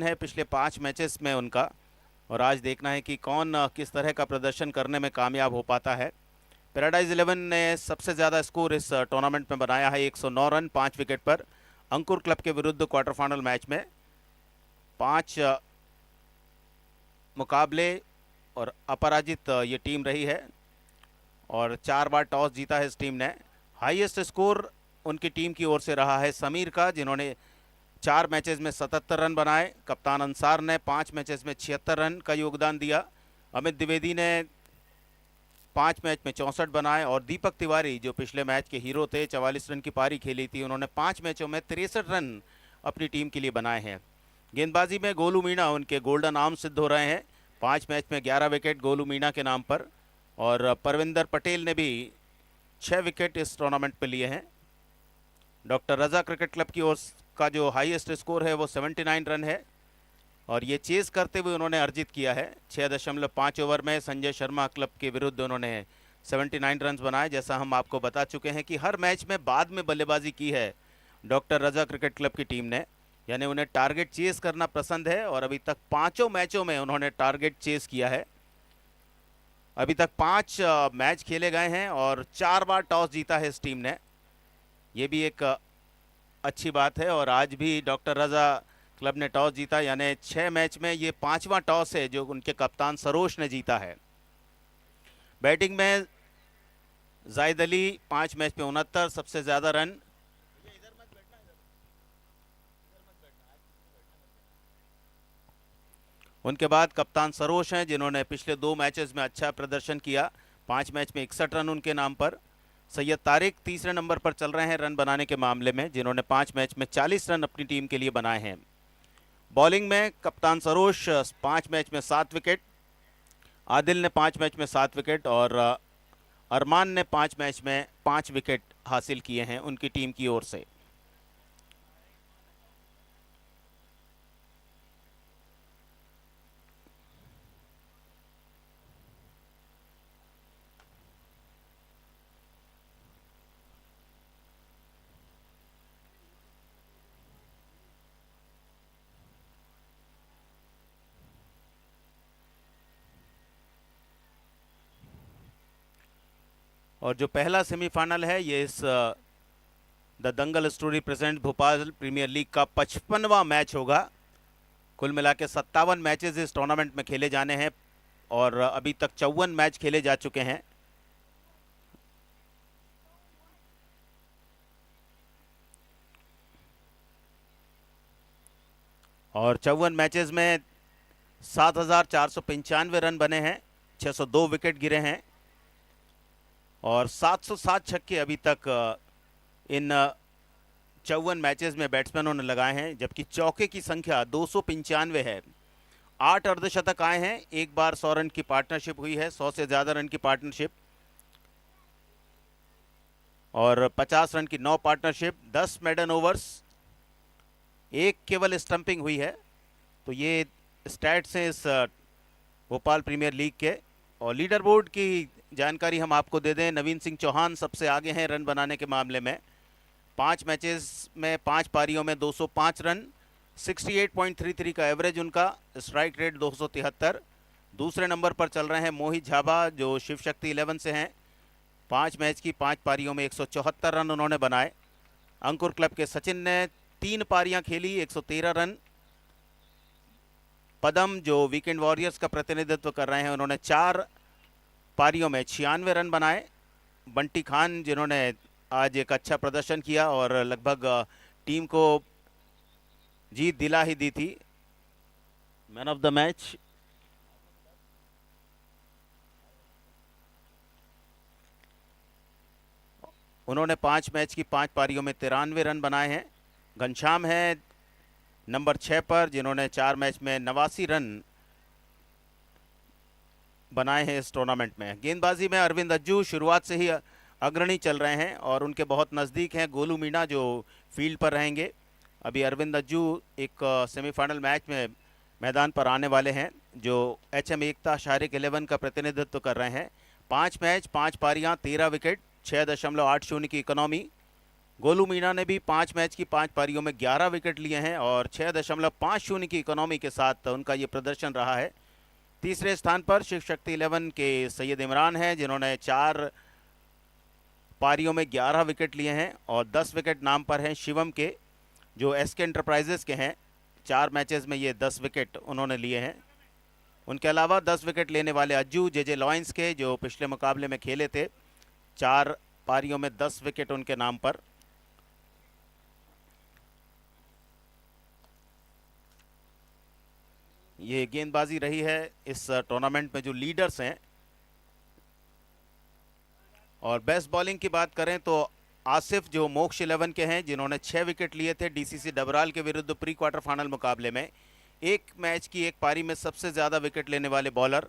है पिछले 5 मैचेस में उनका, और आज देखना है कि कौन किस तरह का प्रदर्शन करने में कामयाब हो पाता है। पैराडाइज 11 ने सबसे ज़्यादा स्कोर इस टूर्नामेंट में बनाया है, 109 रन 5 विकेट पर। अंकुर क्लब के विरुद्ध क्वार्टर फाइनल मैच में 5 मुकाबले और अपराजित ये टीम रही है, और 4 बार टॉस जीता है इस टीम ने। हाईएस्ट स्कोर उनकी टीम की ओर से रहा है समीर का, जिन्होंने 4 मैचेस में 77 रन बनाए। कप्तान अंसार ने 5 मैचेस में 76 रन का योगदान दिया। अमित द्विवेदी ने 5 मैच में 64 बनाए, और दीपक तिवारी जो पिछले मैच के हीरो थे, 44 रन की पारी खेली थी, उन्होंने 5 मैचों में 63 रन अपनी टीम के लिए बनाए हैं। गेंदबाजी में गोलू मीणा उनके गोल्डन आर्म सिद्ध हो रहे हैं, 5 मैच में 11 विकेट गोलू मीणा के नाम पर, और परविंदर पटेल ने भी 6 विकेट इस टूर्नामेंट में लिए हैं। डॉक्टर रजा क्रिकेट क्लब की ओर का जो हाईएस्ट स्कोर है वो 79 रन है, और ये चेस करते हुए उन्होंने अर्जित किया है। 6.5 ओवर में संजय शर्मा क्लब के विरुद्ध उन्होंने 79 रन बनाए। जैसा हम आपको बता चुके हैं कि हर मैच में बाद में बल्लेबाजी की है डॉक्टर रजा क्रिकेट क्लब की टीम ने, यानी उन्हें टारगेट चेस करना पसंद है, और अभी तक 5 मैचों में उन्होंने टारगेट चेस किया है। अभी तक 5 मैच खेले गए हैं और 4 बार टॉस जीता है इस टीम ने, ये भी एक अच्छी बात है। और आज भी डॉक्टर रजा क्लब ने टॉस जीता, यानी 6 मैच में ये 5वां टॉस है जो उनके कप्तान सरोज ने जीता है। बैटिंग में जाहिद अली 5 मैच में 69, सबसे ज़्यादा रन। उनके बाद कप्तान सरोज हैं, जिन्होंने पिछले 2 मैचेस में अच्छा प्रदर्शन किया, 5 मैच में 61 रन उनके नाम पर। सैयद तारिक तीसरे नंबर पर चल रहे हैं रन बनाने के मामले में, जिन्होंने 5 मैच में 40 रन अपनी टीम के लिए बनाए हैं। बॉलिंग में कप्तान सरोज 5 मैच में 7 विकेट, आदिल ने 5 मैच में 7 विकेट, और अरमान ने 5 मैच में 5 विकेट हासिल किए हैं उनकी टीम की ओर से। और जो पहला सेमीफाइनल है ये इस the Dangal story present Bhopal premier league का 55वां मैच होगा। कुल मिला के 57 मैचेस इस टूर्नामेंट में खेले जाने हैं, और अभी तक 54 मैच खेले जा चुके हैं। और 54 मैचेस में 7,495 रन बने हैं, 602 विकेट गिरे हैं, और 707 छक्के अभी तक इन 54 मैचेस में बैट्समैनों ने लगाए हैं, जबकि चौके की संख्या 295 है। 8 अर्धशतक आए हैं, एक बार 100 रन की पार्टनरशिप हुई है, 100 से ज़्यादा रन की पार्टनरशिप, और 50 रन की 9 पार्टनरशिप, 10 मेडन ओवर्स, एक केवल स्टंपिंग हुई है। तो ये स्टैट्स हैं इस भोपाल प्रीमियर लीग के। और लीडर बोर्ड की जानकारी हम आपको दे दें, नवीन सिंह चौहान सबसे आगे हैं रन बनाने के मामले में, 5 मैचेस में 5 पारियों में 205 रन, 68.33 का एवरेज उनका, स्ट्राइक रेट 273। दूसरे नंबर पर चल रहे हैं मोहित झाबा, जो शिव शक्ति 11 से हैं, 5 मैच की 5 पारियों में 174 रन उन्होंने बनाए। अंकुर क्लब के सचिन ने 3 पारियां खेली, 113 रन। पदम जो वीकेंड वॉरियर्स का प्रतिनिधित्व कर रहे हैं, उन्होंने 4 पारियों में 96 रन बनाए। बंटी खान जिन्होंने आज एक अच्छा प्रदर्शन किया और लगभग टीम को जीत दिला ही दी थी, मैन ऑफ द मैच। उन्होंने 5 मैच की 5 पारियों में 93 रन बनाए हैं। घनश्याम है नंबर 6 पर, जिन्होंने 4 मैच में 89 रन बनाए हैं इस टूर्नामेंट में। गेंदबाजी में अरविंद अज्जू शुरुआत से ही अग्रणी चल रहे हैं, और उनके बहुत नज़दीक हैं गोलू मीणा जो फील्ड पर रहेंगे। अभी अरविंद अज्जू एक सेमीफाइनल मैच में मैदान पर आने वाले हैं, जो HM एकता शारिक 11 का प्रतिनिधित्व कर रहे हैं। 5 मैच 5 पारियां 13 विकेट, 6.80 की इकोनॉमी, गोलू मीणा ने भी 5 मैच की 5 पारियों में 11 विकेट लिए हैं और 6.50 की इकोनॉमी के साथ उनका ये प्रदर्शन रहा है। तीसरे स्थान पर शिव शक्ति 11 के सैयद इमरान हैं, जिन्होंने 4 पारियों में 11 विकेट लिए हैं और 10 विकेट नाम पर हैं शिवम के, जो एसके एंटरप्राइजेस के हैं। 4 मैचेस में ये 10 विकेट उन्होंने लिए हैं। उनके अलावा 10 विकेट लेने वाले अज्जू जेजे लॉयंस के, जो पिछले मुकाबले में खेले थे, 4 पारियों में 10 विकेट उनके नाम पर। ये गेंदबाजी रही है इस टूर्नामेंट में जो लीडर्स हैं। और बेस्ट बॉलिंग की बात करें तो आसिफ, जो मोक्ष 11 के हैं, जिन्होंने 6 विकेट लिए थे डीसीसी डबराल के विरुद्ध प्री क्वार्टर फाइनल मुकाबले में। एक मैच की एक पारी में सबसे ज़्यादा विकेट लेने वाले बॉलर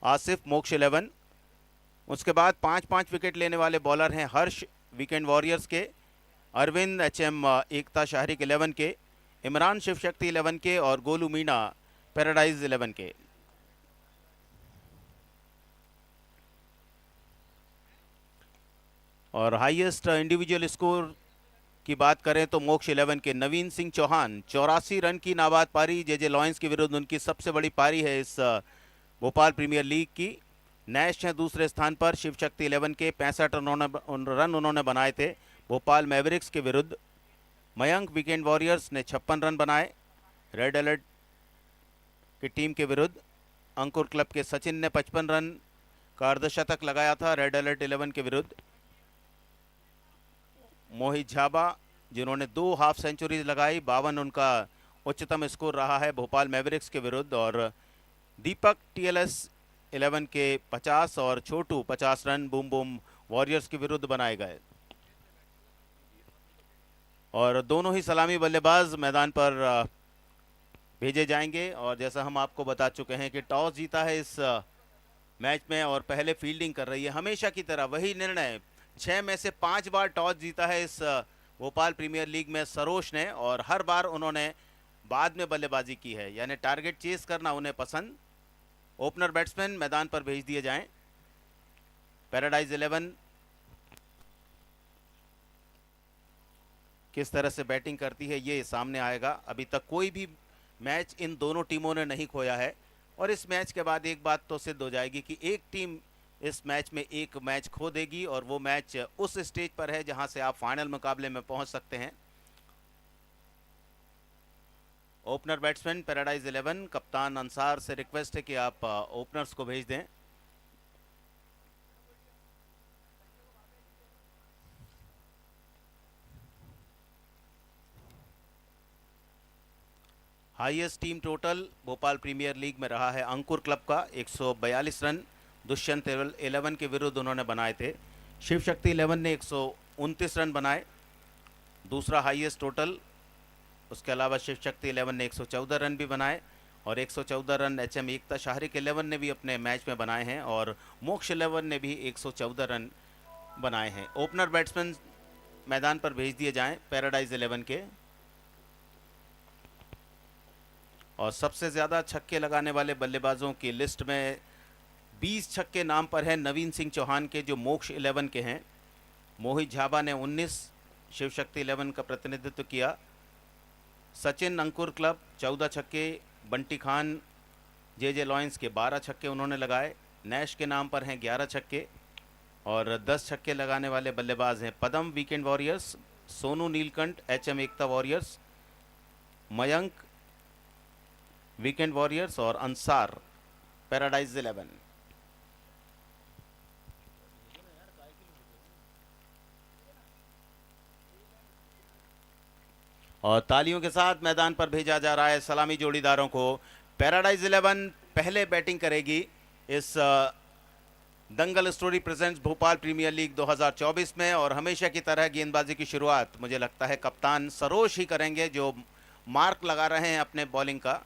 आसिफ, मोक्ष 11। उसके बाद 5-5 विकेट लेने वाले बॉलर हैं हर्ष, वीकेंड वॉरियर्स के, अरविंद एचएम एकता शाहरिक 11 के, इमरान शिव शक्ति 11 के और गोलू मीणा पैराडाइज 11 के। और हाईएस्ट इंडिविजुअल स्कोर की बात करें तो मोक्ष 11 के नवीन सिंह चौहान 84 रन की नाबाद पारी जेजे लॉयंस के विरुद्ध उनकी सबसे बड़ी पारी है इस भोपाल प्रीमियर लीग की। नैश हैं दूसरे स्थान पर शिव शक्ति 11 के, 65 रन उन्होंने बनाए थे भोपाल मैवरिक्स के विरुद्ध। मयंक वीकेंड वॉरियर्स ने 56 रन बनाए रेड अलर्ट की टीम के विरुद्ध। अंकुर क्लब के सचिन ने 55 रन का अर्धशतक लगाया था रेड अलर्ट 11 के विरुद्ध। मोहित झाबा, जिन्होंने 2 हाफ सेंचुरीज लगाई, 52 उनका उच्चतम स्कोर रहा है भोपाल मैवरिक्स के विरुद्ध। और दीपक टीएलएस 11 के 50 और छोटू 50 रन बूम बूम वॉरियर्स के विरुद्ध बनाए गए। और दोनों ही सलामी बल्लेबाज मैदान पर भेजे जाएंगे। और जैसा हम आपको बता चुके हैं कि टॉस जीता है इस मैच में और पहले फील्डिंग कर रही है। हमेशा की तरह वही निर्णय, 6 में से 5 बार टॉस जीता है इस भोपाल प्रीमियर लीग में सरोश ने, और हर बार उन्होंने बाद में बल्लेबाजी की है, यानी टारगेट चेस करना उन्हें पसंद। ओपनर बैट्समैन मैदान पर भेज दिए जाएं। पैराडाइज 11 किस तरह से बैटिंग करती है ये सामने आएगा। अभी तक कोई भी मैच इन दोनों टीमों ने नहीं खोया है और इस मैच के बाद एक बात तो सिद्ध हो जाएगी कि एक टीम इस मैच में एक मैच खो देगी और वो मैच उस स्टेज पर है जहां से आप फाइनल मुकाबले में पहुंच सकते हैं। ओपनर बैट्समैन पैराडाइज 11, कप्तान अंसार से रिक्वेस्ट है कि आप ओपनर्स को भेज दें। Highest team total Bhopal premier league में रहा है अंकुर क्लब का 142 रन दुष्यंत 11 के विरुद्ध उन्होंने बनाए थे। शिव शक्ति 11 ने 129 रन बनाए, दूसरा हाईएस्ट टोटल। उसके अलावा शिव शक्ति 11 ने 114 रन भी बनाए और 114 रन एचएम एकता शाहरिक 11 ने भी अपने मैच में बनाए हैं और मोक्ष 11 ने भी 114 रन बनाए हैं। ओपनर बैट्समैन मैदान पर भेज दिए जाएं पैराडाइज 11 के। और सबसे ज़्यादा छक्के लगाने वाले बल्लेबाजों की लिस्ट में 20 छक्के नाम पर हैं नवीन सिंह चौहान के, जो मोक्ष 11 के हैं। मोहित झाबा ने 19 शिव शक्ति 11 का प्रतिनिधित्व किया। सचिन अंकुर क्लब 14 छक्के, बंटी खान जेजे लॉयंस के 12 छक्के उन्होंने लगाए। नैश के नाम पर हैं 11 छक्के और 10 छक्के लगाने वाले बल्लेबाज हैं Padam weekend warriors, Sonu Neelkanth HM Ekta warriors, Mayank weekend warriors और अंसार पैराडाइज 11। और तालियों के साथ मैदान पर भेजा जा रहा है सलामी जोड़ीदारों को। पैराडाइज 11 पहले बैटिंग करेगी इस Dangal story presents Bhopal premier league 2024 में और हमेशा की तरह गेंदबाजी की शुरुआत मुझे लगता है कप्तान सरोश ही करेंगे, जो मार्क लगा रहे हैं अपने बॉलिंग का।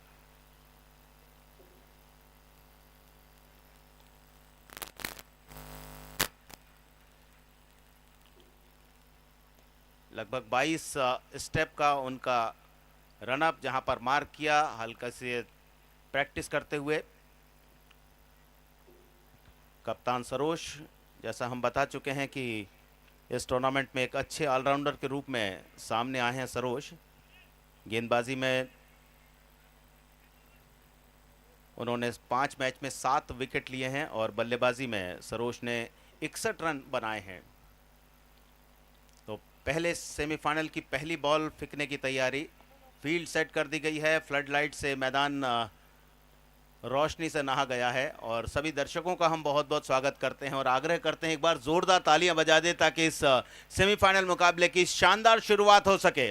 लगभग 22 स्टेप का उनका रनअप जहां पर मार्क किया, हल्का से प्रैक्टिस करते हुए। कप्तान सरोश, जैसा हम बता चुके हैं कि इस टूर्नामेंट में एक अच्छे ऑलराउंडर के रूप में सामने आए हैं सरोज। गेंदबाजी में उन्होंने 5 मैच में 7 विकेट लिए हैं और बल्लेबाजी में सरोज ने 61 रन बनाए हैं। तो पहले सेमीफाइनल की पहली बॉल फेंकने की तैयारी, फील्ड सेट कर दी गई है, फ्लड लाइट से मैदान रोशनी से नहा गया है और सभी दर्शकों का हम बहुत बहुत स्वागत करते हैं और आग्रह करते हैं एक बार जोरदार तालियां बजा दें ताकि इस सेमीफाइनल मुकाबले की शानदार शुरुआत हो सके।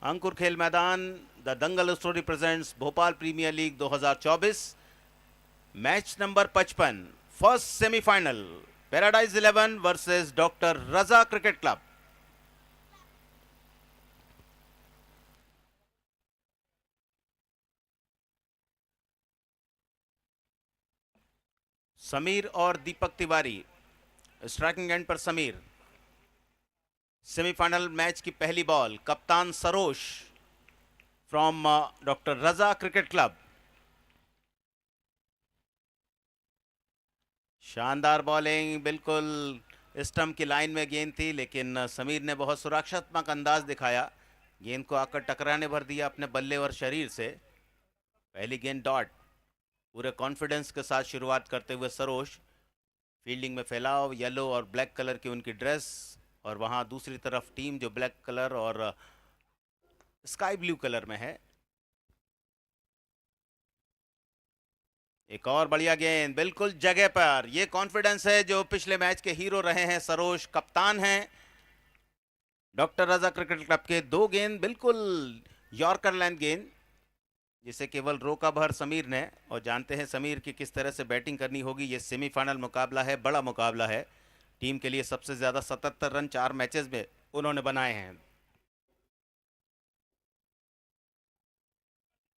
अंकुर खेल मैदान, the Dangal story presents Bhopal premier league 2024, match number 55, first semifinal, paradise 11 versus doctor Raza cricket club. Sameer और दीपक तिवारी, स्ट्राइकिंग एंड पर समीर। सेमीफाइनल मैच की पहली बॉल, कप्तान Saroj from doctor Raza cricket club. शानदार बॉलिंग, बिल्कुल स्टंप की लाइन में गेंद थी लेकिन समीर ने बहुत सुरक्षात्मक अंदाज दिखाया, गेंद को आकर टकराने भर दिया अपने बल्ले और शरीर से। पहली गेंद डॉट, पूरे कॉन्फिडेंस के साथ शुरुआत करते हुए सरोज। फील्डिंग में फैलाव, येलो और ब्लैक कलर की उनकी ड्रेस और वहां दूसरी तरफ टीम जो ब्लैक कलर और स्काई ब्लू कलर में है। एक और बढ़िया गेंद, बिल्कुल जगह पर। ये कॉन्फिडेंस है जो पिछले मैच के हीरो रहे हैं सरोज, कप्तान हैं डॉक्टर रजा क्रिकेट क्लब के। 2 गेंद बिल्कुल यॉर्कर लेंथ गेंद जिसे केवल रोका भर समीर ने, और जानते हैं समीर की किस तरह से बैटिंग करनी होगी। ये सेमीफाइनल मुकाबला है, बड़ा मुकाबला है, टीम के लिए सबसे ज्यादा 77 रन 4 मैचेस में उन्होंने बनाए हैं।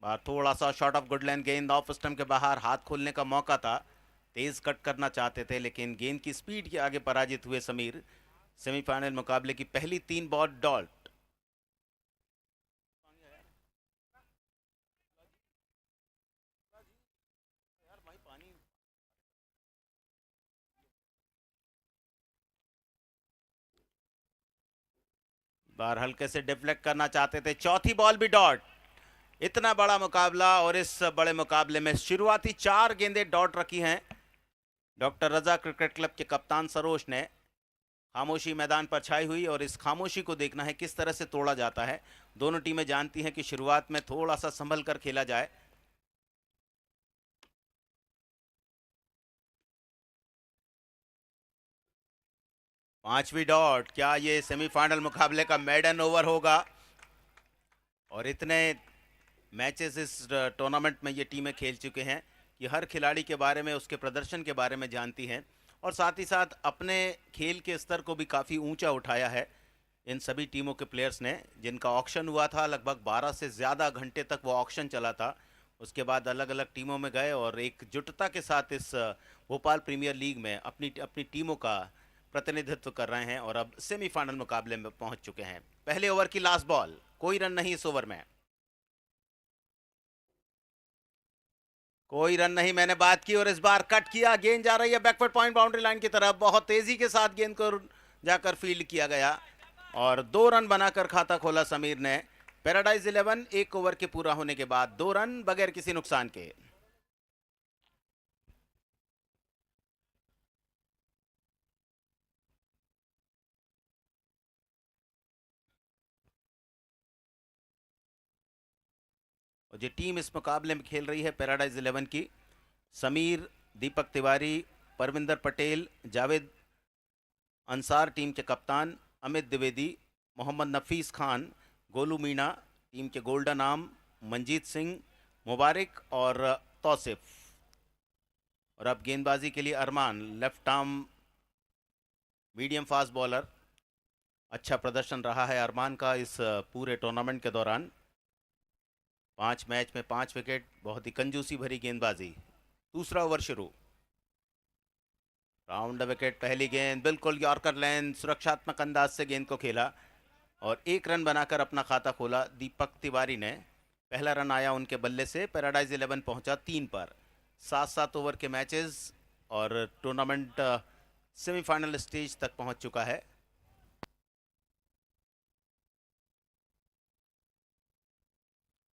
बार थोड़ा सा शॉट ऑफ गुड लेंथ गेंद, ऑफ स्टंप के बाहर, हाथ खोलने का मौका था, तेज कट करना चाहते थे लेकिन गेंद की स्पीड के आगे पराजित हुए समीर। सेमीफाइनल मुकाबले की पहली 3 बॉल डॉट। बार हल्के से डिफ्लेक्ट करना चाहते थे, चौथी बॉल भी डॉट। इतना बड़ा मुकाबला और इस बड़े मुकाबले में शुरुआती 4 गेंदें डॉट रखी हैं डॉक्टर रजा क्रिकेट क्लब के कप्तान सरोज ने। खामोशी मैदान पर छाई हुई और इस खामोशी को देखना है किस तरह से तोड़ा जाता है। दोनों टीमें जानती हैं कि शुरुआत में थोड़ा सा संभल कर खेला जाए। पांचवी डॉट, क्या ये सेमीफाइनल मुकाबले का मेडन ओवर होगा? और इतने मैचेस इस टूर्नामेंट में ये टीमें खेल चुके हैं कि हर खिलाड़ी के बारे में, उसके प्रदर्शन के बारे में जानती हैं और साथ ही साथ अपने खेल के स्तर को भी काफ़ी ऊंचा उठाया है इन सभी टीमों के प्लेयर्स ने, जिनका ऑक्शन हुआ था। लगभग 12 से ज़्यादा घंटे तक वो ऑक्शन चला था। उसके बाद अलग अलग टीमों में गए और एकजुटता के साथ इस भोपाल प्रीमियर लीग में अपनी अपनी टीमों का प्रतिनिधित्व कर रहे हैं और अब सेमीफाइनल मुकाबले में पहुंच चुके हैं। पहले ओवर की लास्ट बॉल, कोई रन नहीं इस ओवर में, कोई रन नहीं। मैंने बात की और इस बार कट किया, गेंद जा रही है बैकवर्ड पॉइंट बाउंड्री लाइन की तरफ। बहुत तेजी के साथ गेंद को जाकर फील्ड किया गया और 2 रन बनाकर खाता खोला समीर ने। पैराडाइज 11 1 ओवर के पूरा होने के बाद 2 रन बगैर किसी नुकसान के। और जो टीम इस मुकाबले में खेल रही है पैराडाइज 11 की, समीर, दीपक तिवारी, परविंदर पटेल, जावेद अंसार टीम के कप्तान, अमित द्विवेदी, मोहम्मद नफीस खान, गोलू मीणा टीम के गोल्डन आर्म, मंजीत सिंह, मुबारक और तौसिफ। और अब गेंदबाजी के लिए Arman, left arm medium fast bowler. अच्छा प्रदर्शन रहा है अरमान का इस पूरे टूर्नामेंट के दौरान। 5 मैच में 5 विकेट, बहुत ही कंजूसी भरी गेंदबाजी। दूसरा ओवर शुरू, राउंड द विकेट, पहली गेंद बिल्कुल यॉर्कर लेंथ, सुरक्षात्मक अंदाज से गेंद को खेला और 1 रन बनाकर अपना खाता खोला दीपक तिवारी ने। पहला रन आया उनके बल्ले से, पैराडाइज 11 पहुंचा 3 पर। 7-7 ओवर के मैचेस और टूर्नामेंट सेमीफाइनल स्टेज तक पहुंच चुका है।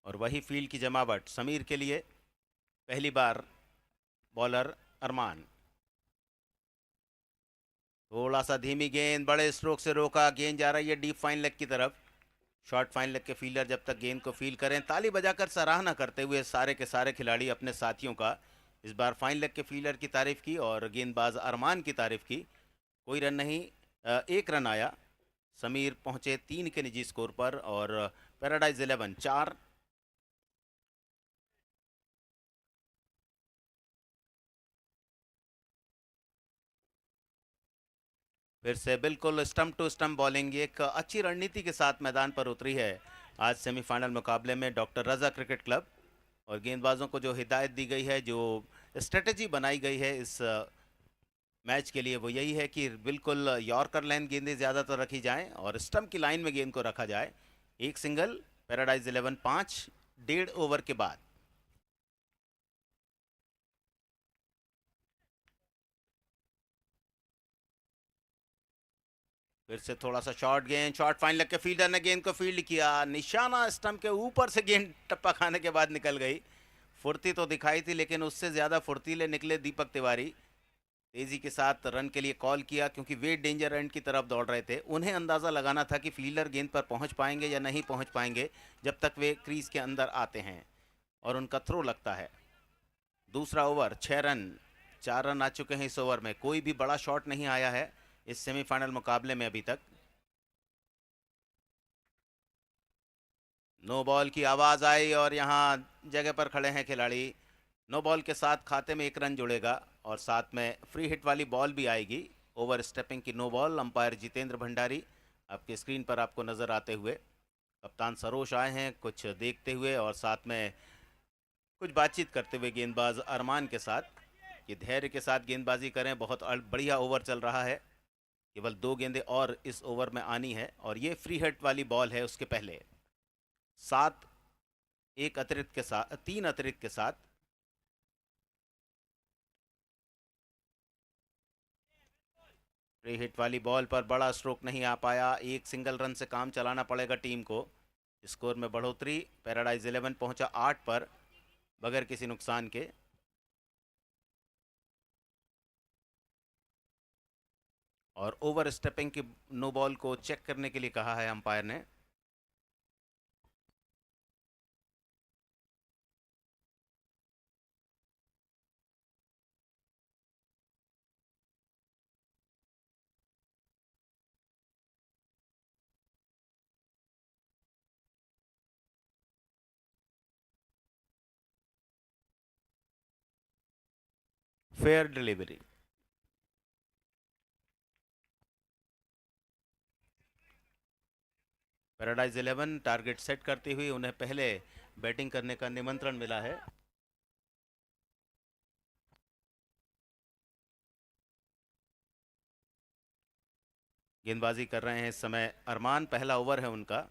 और वही फील्ड की जमावट समीर के लिए, पहली बार बॉलर अरमान। थोड़ा सा धीमी गेंद, बड़े स्ट्रोक से रोका, गेंद जा रही है डीप फाइन लेग की तरफ। शॉर्ट फाइन लेग के फील्डर जब तक गेंद को फील करें, ताली बजाकर सराहना करते हुए सारे के सारे खिलाड़ी अपने साथियों का। इस बार फाइन लेग के फील्डर की तारीफ की और गेंदबाज अरमान की तारीफ की। कोई रन नहीं, एक रन आया। समीर पहुंचे 3 के निजी स्कोर पर और पैराडाइज 11 4। फिर से बिल्कुल स्टंप टू स्टंप बॉलिंग, एक अच्छी रणनीति के साथ मैदान पर उतरी है आज सेमीफाइनल मुकाबले में डॉक्टर रजा क्रिकेट क्लब। और गेंदबाजों को जो हिदायत दी गई है, जो स्ट्रेटजी बनाई गई है इस मैच के लिए, वो यही है कि बिल्कुल यॉर्कर लाइन गेंदें ज़्यादातर रखी जाएं और स्टंप की लाइन में गेंद को रखा जाए। एक सिंगल, पैराडाइज 11 5, 1.5 ओवर के बाद। फिर से थोड़ा सा शॉर्ट गेंद, शॉर्ट फाइन लग के फील्डर ने गेंद को फील्ड किया, निशाना स्टंप के ऊपर से गेंद टप्पा खाने के बाद निकल गई। फुर्ती तो दिखाई थी, लेकिन उससे ज़्यादा फुर्तीले निकले दीपक तिवारी। तेज़ी के साथ रन के लिए कॉल किया, क्योंकि वे डेंजर एंड की तरफ दौड़ रहे थे। उन्हें अंदाज़ा लगाना था कि फील्डर गेंद पर पहुंच पाएंगे या नहीं पहुंच पाएंगे जब तक वे क्रीज के अंदर आते हैं और उनका थ्रो लगता है। दूसरा ओवर, 6 रन, 4 रन आ चुके हैं इस ओवर में। कोई भी बड़ा शॉट नहीं आया है इस सेमीफाइनल मुकाबले में अभी तक। नो बॉल की आवाज़ आई और यहाँ जगह पर खड़े हैं खिलाड़ी। नो बॉल के साथ खाते में 1 रन जुड़ेगा और साथ में फ्री हिट वाली बॉल भी आएगी। ओवर स्टेपिंग की no ball. Umpire Jitendra Bhandari आपके स्क्रीन पर आपको नज़र आते हुए। कप्तान सरोज आए हैं कुछ देखते हुए और साथ में कुछ बातचीत करते हुए गेंदबाज अरमान के साथ कि धैर्य के साथ गेंदबाजी करें, बहुत बढ़िया ओवर चल रहा है। केवल 2 गेंदें और इस ओवर में आनी है और ये फ्री हिट वाली बॉल है उसके पहले। 7 एक अतिरिक्त के साथ, 3 अतिरिक्त के साथ। फ्री हिट वाली बॉल पर बड़ा स्ट्रोक नहीं आ पाया। एक सिंगल रन से काम चलाना पड़ेगा टीम को। स्कोर में बढ़ोतरी, पैराडाइज 11 पहुंचा 8 पर बगैर किसी नुकसान के। और ओवर स्टेपिंग की नो बॉल को चेक करने के लिए कहा है अंपायर ने। Fair delivery. Paradise 11 target set करती हुई उन्हें पहले बैटिंग करने का निमंत्रण मिला है। गेंदबाजी कर रहे हैं इस समय अरमान, पहला ओवर है उनका।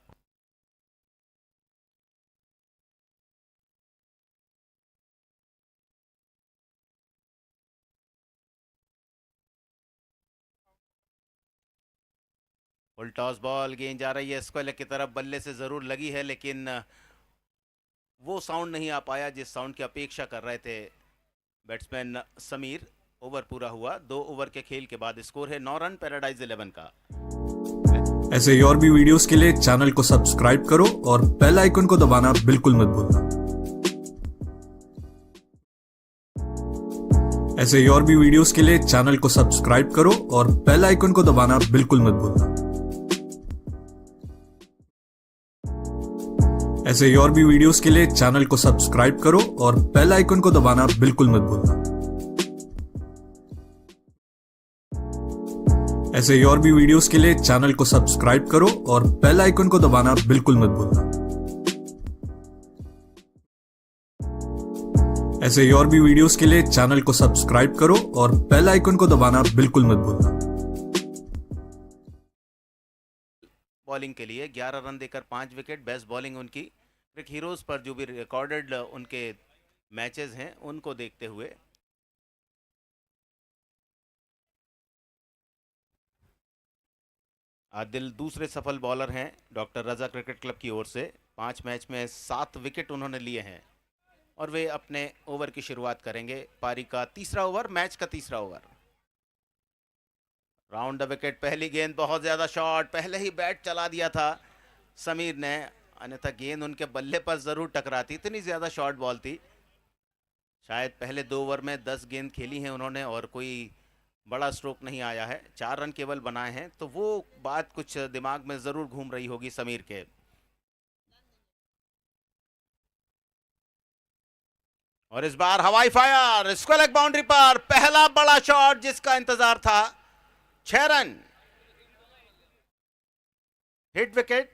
फुल टॉस बॉल, गेंद जा रही है स्क्वायर लेग की तरफ। बल्ले से ज़रूर लगी है, लेकिन वो साउंड नहीं आ पाया जिस साउंड की अपेक्षा कर रहे थे बैट्समैन समीर। ओवर पूरा हुआ। 2 ओवर के खेल के बाद स्कोर है 9 रन पैराडाइज 11 का। ऐसे ही और भी वीडियोस के लिए चैनल को सब्सक्राइब करो और बेल आइकन को दबाना बिल्कुल मत भूलना। ऐसे ही और भी वीडियोस के लिए चैनल को सब्सक्राइब करो और बेल आइकन को दबाना बिल्कुल मत भूलना। ऐसे ही और भी वीडियोस के लिए चैनल को सब्सक्राइब करो और बेल आइकन को दबाना बिल्कुल मत भूलना। ऐसे ही और भी वीडियोस के लिए चैनल को सब्सक्राइब करो और बेल आइकन को दबाना बिल्कुल मत भूलना। ऐसे ही और भी वीडियोस के लिए चैनल को सब्सक्राइब करो और बेल आइकन को दबाना बिल्कुल मत भूलना। बॉलिंग के लिए 11 रन देकर 5 विकेट, बेस्ट बॉलिंग उनकी। क्रिक हीरोज पर जो भी रिकॉर्डेड उनके मैचेस हैं उनको देखते हुए आदिल दूसरे सफल बॉलर हैं डॉक्टर रजा क्रिकेट क्लब की ओर से। 5 मैच में 7 विकेट उन्होंने लिए हैं और वे अपने ओवर की शुरुआत करेंगे। पारी का तीसरा ओवर, मैच का तीसरा ओवर। राउंड द विकेट, पहली गेंद, बहुत ज्यादा शॉट, पहले ही बैट चला दिया था समीर ने, अन्यथा गेंद उनके बल्ले पर जरूर टकराती, इतनी ज्यादा शॉर्ट बॉल थी। शायद पहले 2 ओवर में 10 गेंद खेली हैं उन्होंने और कोई बड़ा स्ट्रोक नहीं आया है, 4 रन केवल बनाए हैं, तो वो बात कुछ दिमाग में जरूर घूम रही होगी समीर के। और इस बार हवाई फायर, स्क्वायर लेग बाउंड्री पर पहला बड़ा शॉट जिसका इंतजार था। 6 run, hit wicket.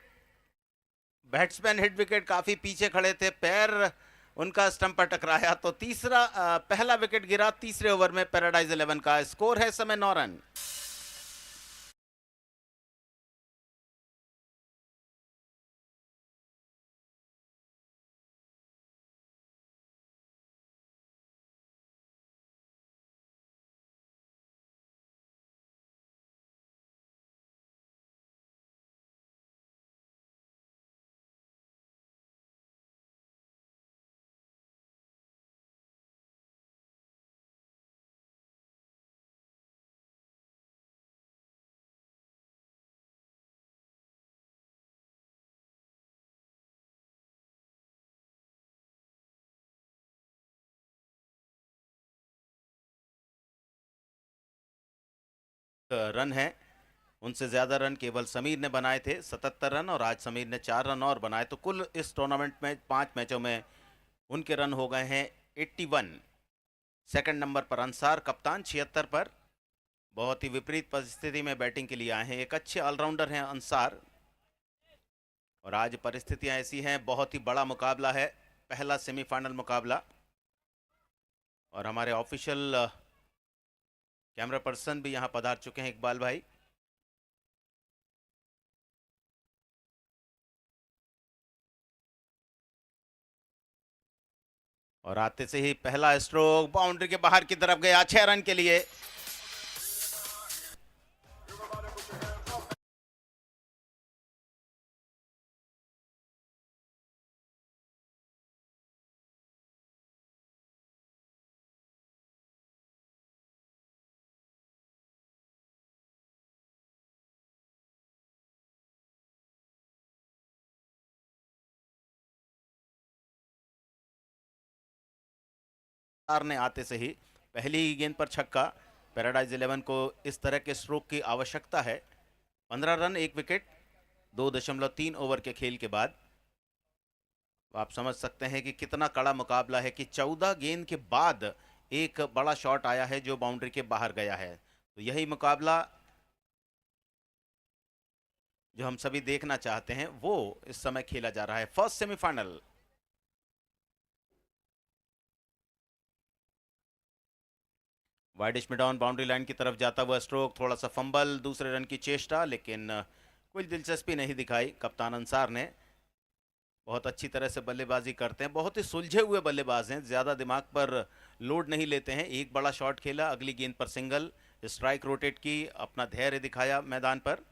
Batsman hit wicket, काफी पीछे खड़े थे, पैर उनका स्टंप पर टकराया, तो पहला विकेट गिरा तीसरे ओवर में पैराडाइज 11 का। स्कोर है इस समय 9 रन। रन है, उनसे ज्यादा रन केवल समीर ने बनाए थे, 77 रन, और आज समीर ने 4 रन और बनाए, तो कुल इस टूर्नामेंट में 5 मैचों में उनके रन हो गए हैं 81। सेकंड नंबर पर अंसार कप्तान 76 पर। बहुत ही विपरीत परिस्थिति में बैटिंग के लिए आए हैं, एक अच्छे ऑलराउंडर हैं अंसार, और आज परिस्थितियां ऐसी हैं, बहुत ही बड़ा मुकाबला है, पहला सेमीफाइनल मुकाबला। और हमारे ऑफिशियल कैमरा पर्सन भी यहां पधार चुके हैं, इकबाल भाई। और आते से ही पहला स्ट्रोक बाउंड्री के बाहर की तरफ गया, 6 रन के लिए। ने आते से ही पहली ही गेंद पर छक्का। पैराडाइज 11 को इस तरह के स्ट्रोक की आवश्यकता है। 15 रन, 1 विकेट, 2.3 ओवर के खेल के बाद। आप समझ सकते हैं कि कितना कड़ा मुकाबला है कि 14 गेंद के बाद एक बड़ा शॉट आया है जो बाउंड्री के बाहर गया है। तो यही मुकाबला जो हम सभी देखना चाहते हैं वो इस समय खेला जा रहा है, फर्स्ट सेमीफाइनल। वाइडिश में डाउन, बाउंड्री लाइन की तरफ जाता हुआ स्ट्रोक, थोड़ा सा फंबल, दूसरे रन की चेष्टा, लेकिन कोई दिलचस्पी नहीं दिखाई कप्तान अंसार ने। बहुत अच्छी तरह से बल्लेबाजी करते हैं, बहुत ही सुलझे हुए बल्लेबाज हैं, ज़्यादा दिमाग पर लोड नहीं लेते हैं। एक बड़ा शॉट खेला, अगली गेंद पर सिंगल, स्ट्राइक रोटेट की, अपना धैर्य दिखाया मैदान पर।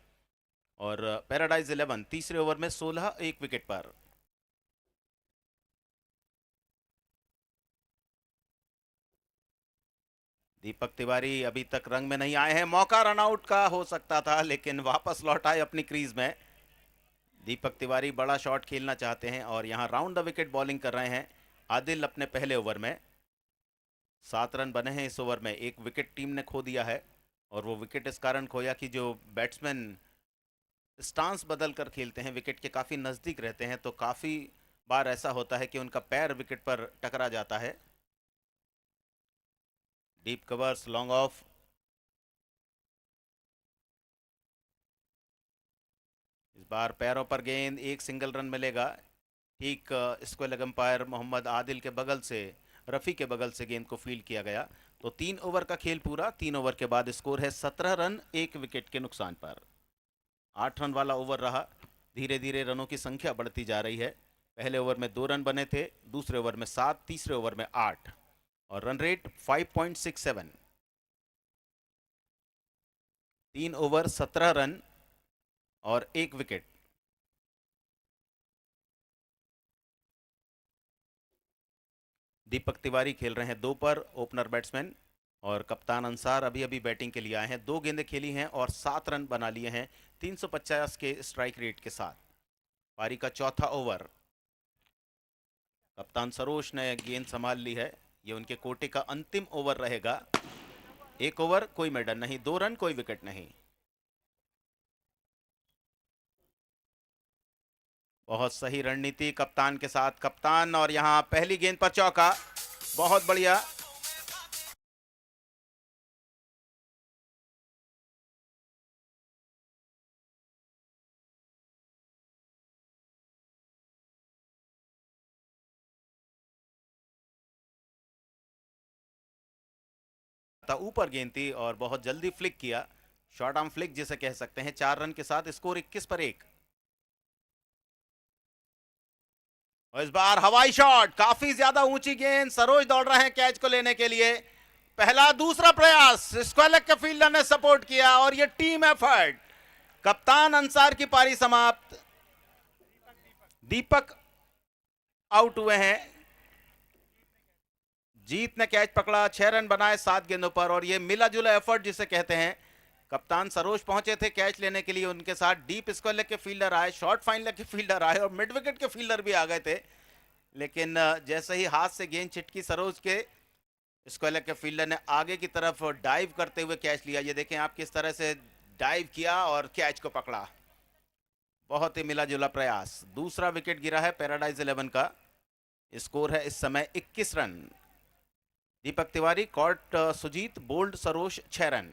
और पैराडाइज 11 तीसरे ओवर में 16, 1 विकेट पर। दीपक तिवारी अभी तक रंग में नहीं आए हैं, मौका रनआउट का हो सकता था लेकिन वापस लौट आए अपनी क्रीज में। दीपक तिवारी बड़ा शॉट खेलना चाहते हैं और यहां राउंड द विकेट बॉलिंग कर रहे हैं आदिल अपने पहले ओवर में। 7 रन बने हैं इस ओवर में, एक विकेट टीम ने खो दिया है, और वो विकेट इस कारण खोया कि जो बैट्समैन स्टांस बदल कर खेलते हैं, विकेट के काफ़ी नज़दीक रहते हैं, तो काफ़ी बार ऐसा होता है कि उनका पैर विकेट पर टकरा जाता है। डीप कवर्स, लॉन्ग ऑफ, इस बार पैरों पर गेंद, एक सिंगल रन मिलेगा। ठीक square leg umpire Mohammad Adil के बगल से, रफ़ी के बगल से गेंद को फील्ड किया गया। तो 3 ओवर का खेल पूरा, 3 ओवर के बाद स्कोर है 17 रन 1 विकेट के नुकसान पर। 8 रन वाला ओवर रहा, धीरे धीरे रनों की संख्या बढ़ती जा रही है। पहले ओवर में 2 रन बने थे, दूसरे ओवर में 7, तीसरे ओवर में 8, और रन रेट 5.67। 3 ओवर 17 रन, और 1 विकेट। दीपक तिवारी खेल रहे हैं 2 पर, ओपनर बैट्समैन, और कप्तान अंसार अभी अभी बैटिंग के लिए आए हैं। 2 गेंदें खेली हैं और 7 रन बना लिए हैं 350 के स्ट्राइक रेट के साथ। पारी का चौथा ओवर। कप्तान सरोज ने गेंद संभाल ली है। ये उनके कोटे का अंतिम ओवर रहेगा। 1 ओवर, कोई मेडन नहीं, 2 रन, कोई विकेट नहीं। बहुत सही रणनीति कप्तान के साथ, कप्तान, और यहां पहली गेंद पर चौका। बहुत बढ़िया। ऊपर गेंद थी और बहुत जल्दी फ्लिक किया, शॉर्ट आर्म फ्लिक जिसे कह सकते हैं। 4 रन के साथ स्कोर 21 पर 1। और इस बार हवाई शॉट, काफी ज्यादा ऊंची गेंद, सरोज दौड़ रहे हैं कैच को लेने के लिए। पहला दूसरा प्रयास, स्क्वेलक के फील्डर ने सपोर्ट किया और ये टीम एफर्ट। कप्तान अंसार की पारी समाप्त। दीपक आउट हुए हैं। जीत ने कैच पकड़ा, 6 रन बनाए 7 गेंदों पर, और ये मिला जुला एफर्ट जिसे कहते हैं। कप्तान सरोज पहुंचे थे कैच लेने के लिए, उनके साथ डीप स्क्वेयर के फील्डर आए, शॉर्ट फाइन के फील्डर आए और मिड विकेट के फील्डर भी आ गए थे। लेकिन जैसे ही हाथ से गेंद छिटकी सरोज के, स्क्वेयर के फील्डर ने आगे की तरफ डाइव करते हुए कैच लिया। ये देखें आप किस तरह से डाइव किया और कैच को पकड़ा। बहुत ही मिला जुला प्रयास। दूसरा विकेट गिरा है पैराडाइज 11 का। स्कोर है इस समय 21 run. Deepak Tiwari, caught Sujeet, bowled Saroj 6 run.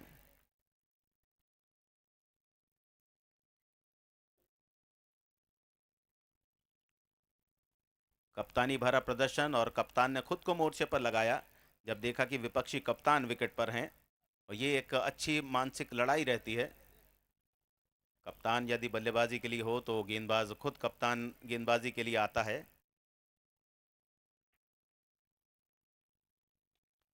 कप्तानी भरा प्रदर्शन, और कप्तान ने खुद को मोर्चे पर लगाया जब देखा कि विपक्षी कप्तान विकेट पर हैं, और ये एक अच्छी मानसिक लड़ाई रहती है। कप्तान यदि बल्लेबाजी के लिए हो तो गेंदबाज खुद कप्तान गेंदबाजी के लिए आता है।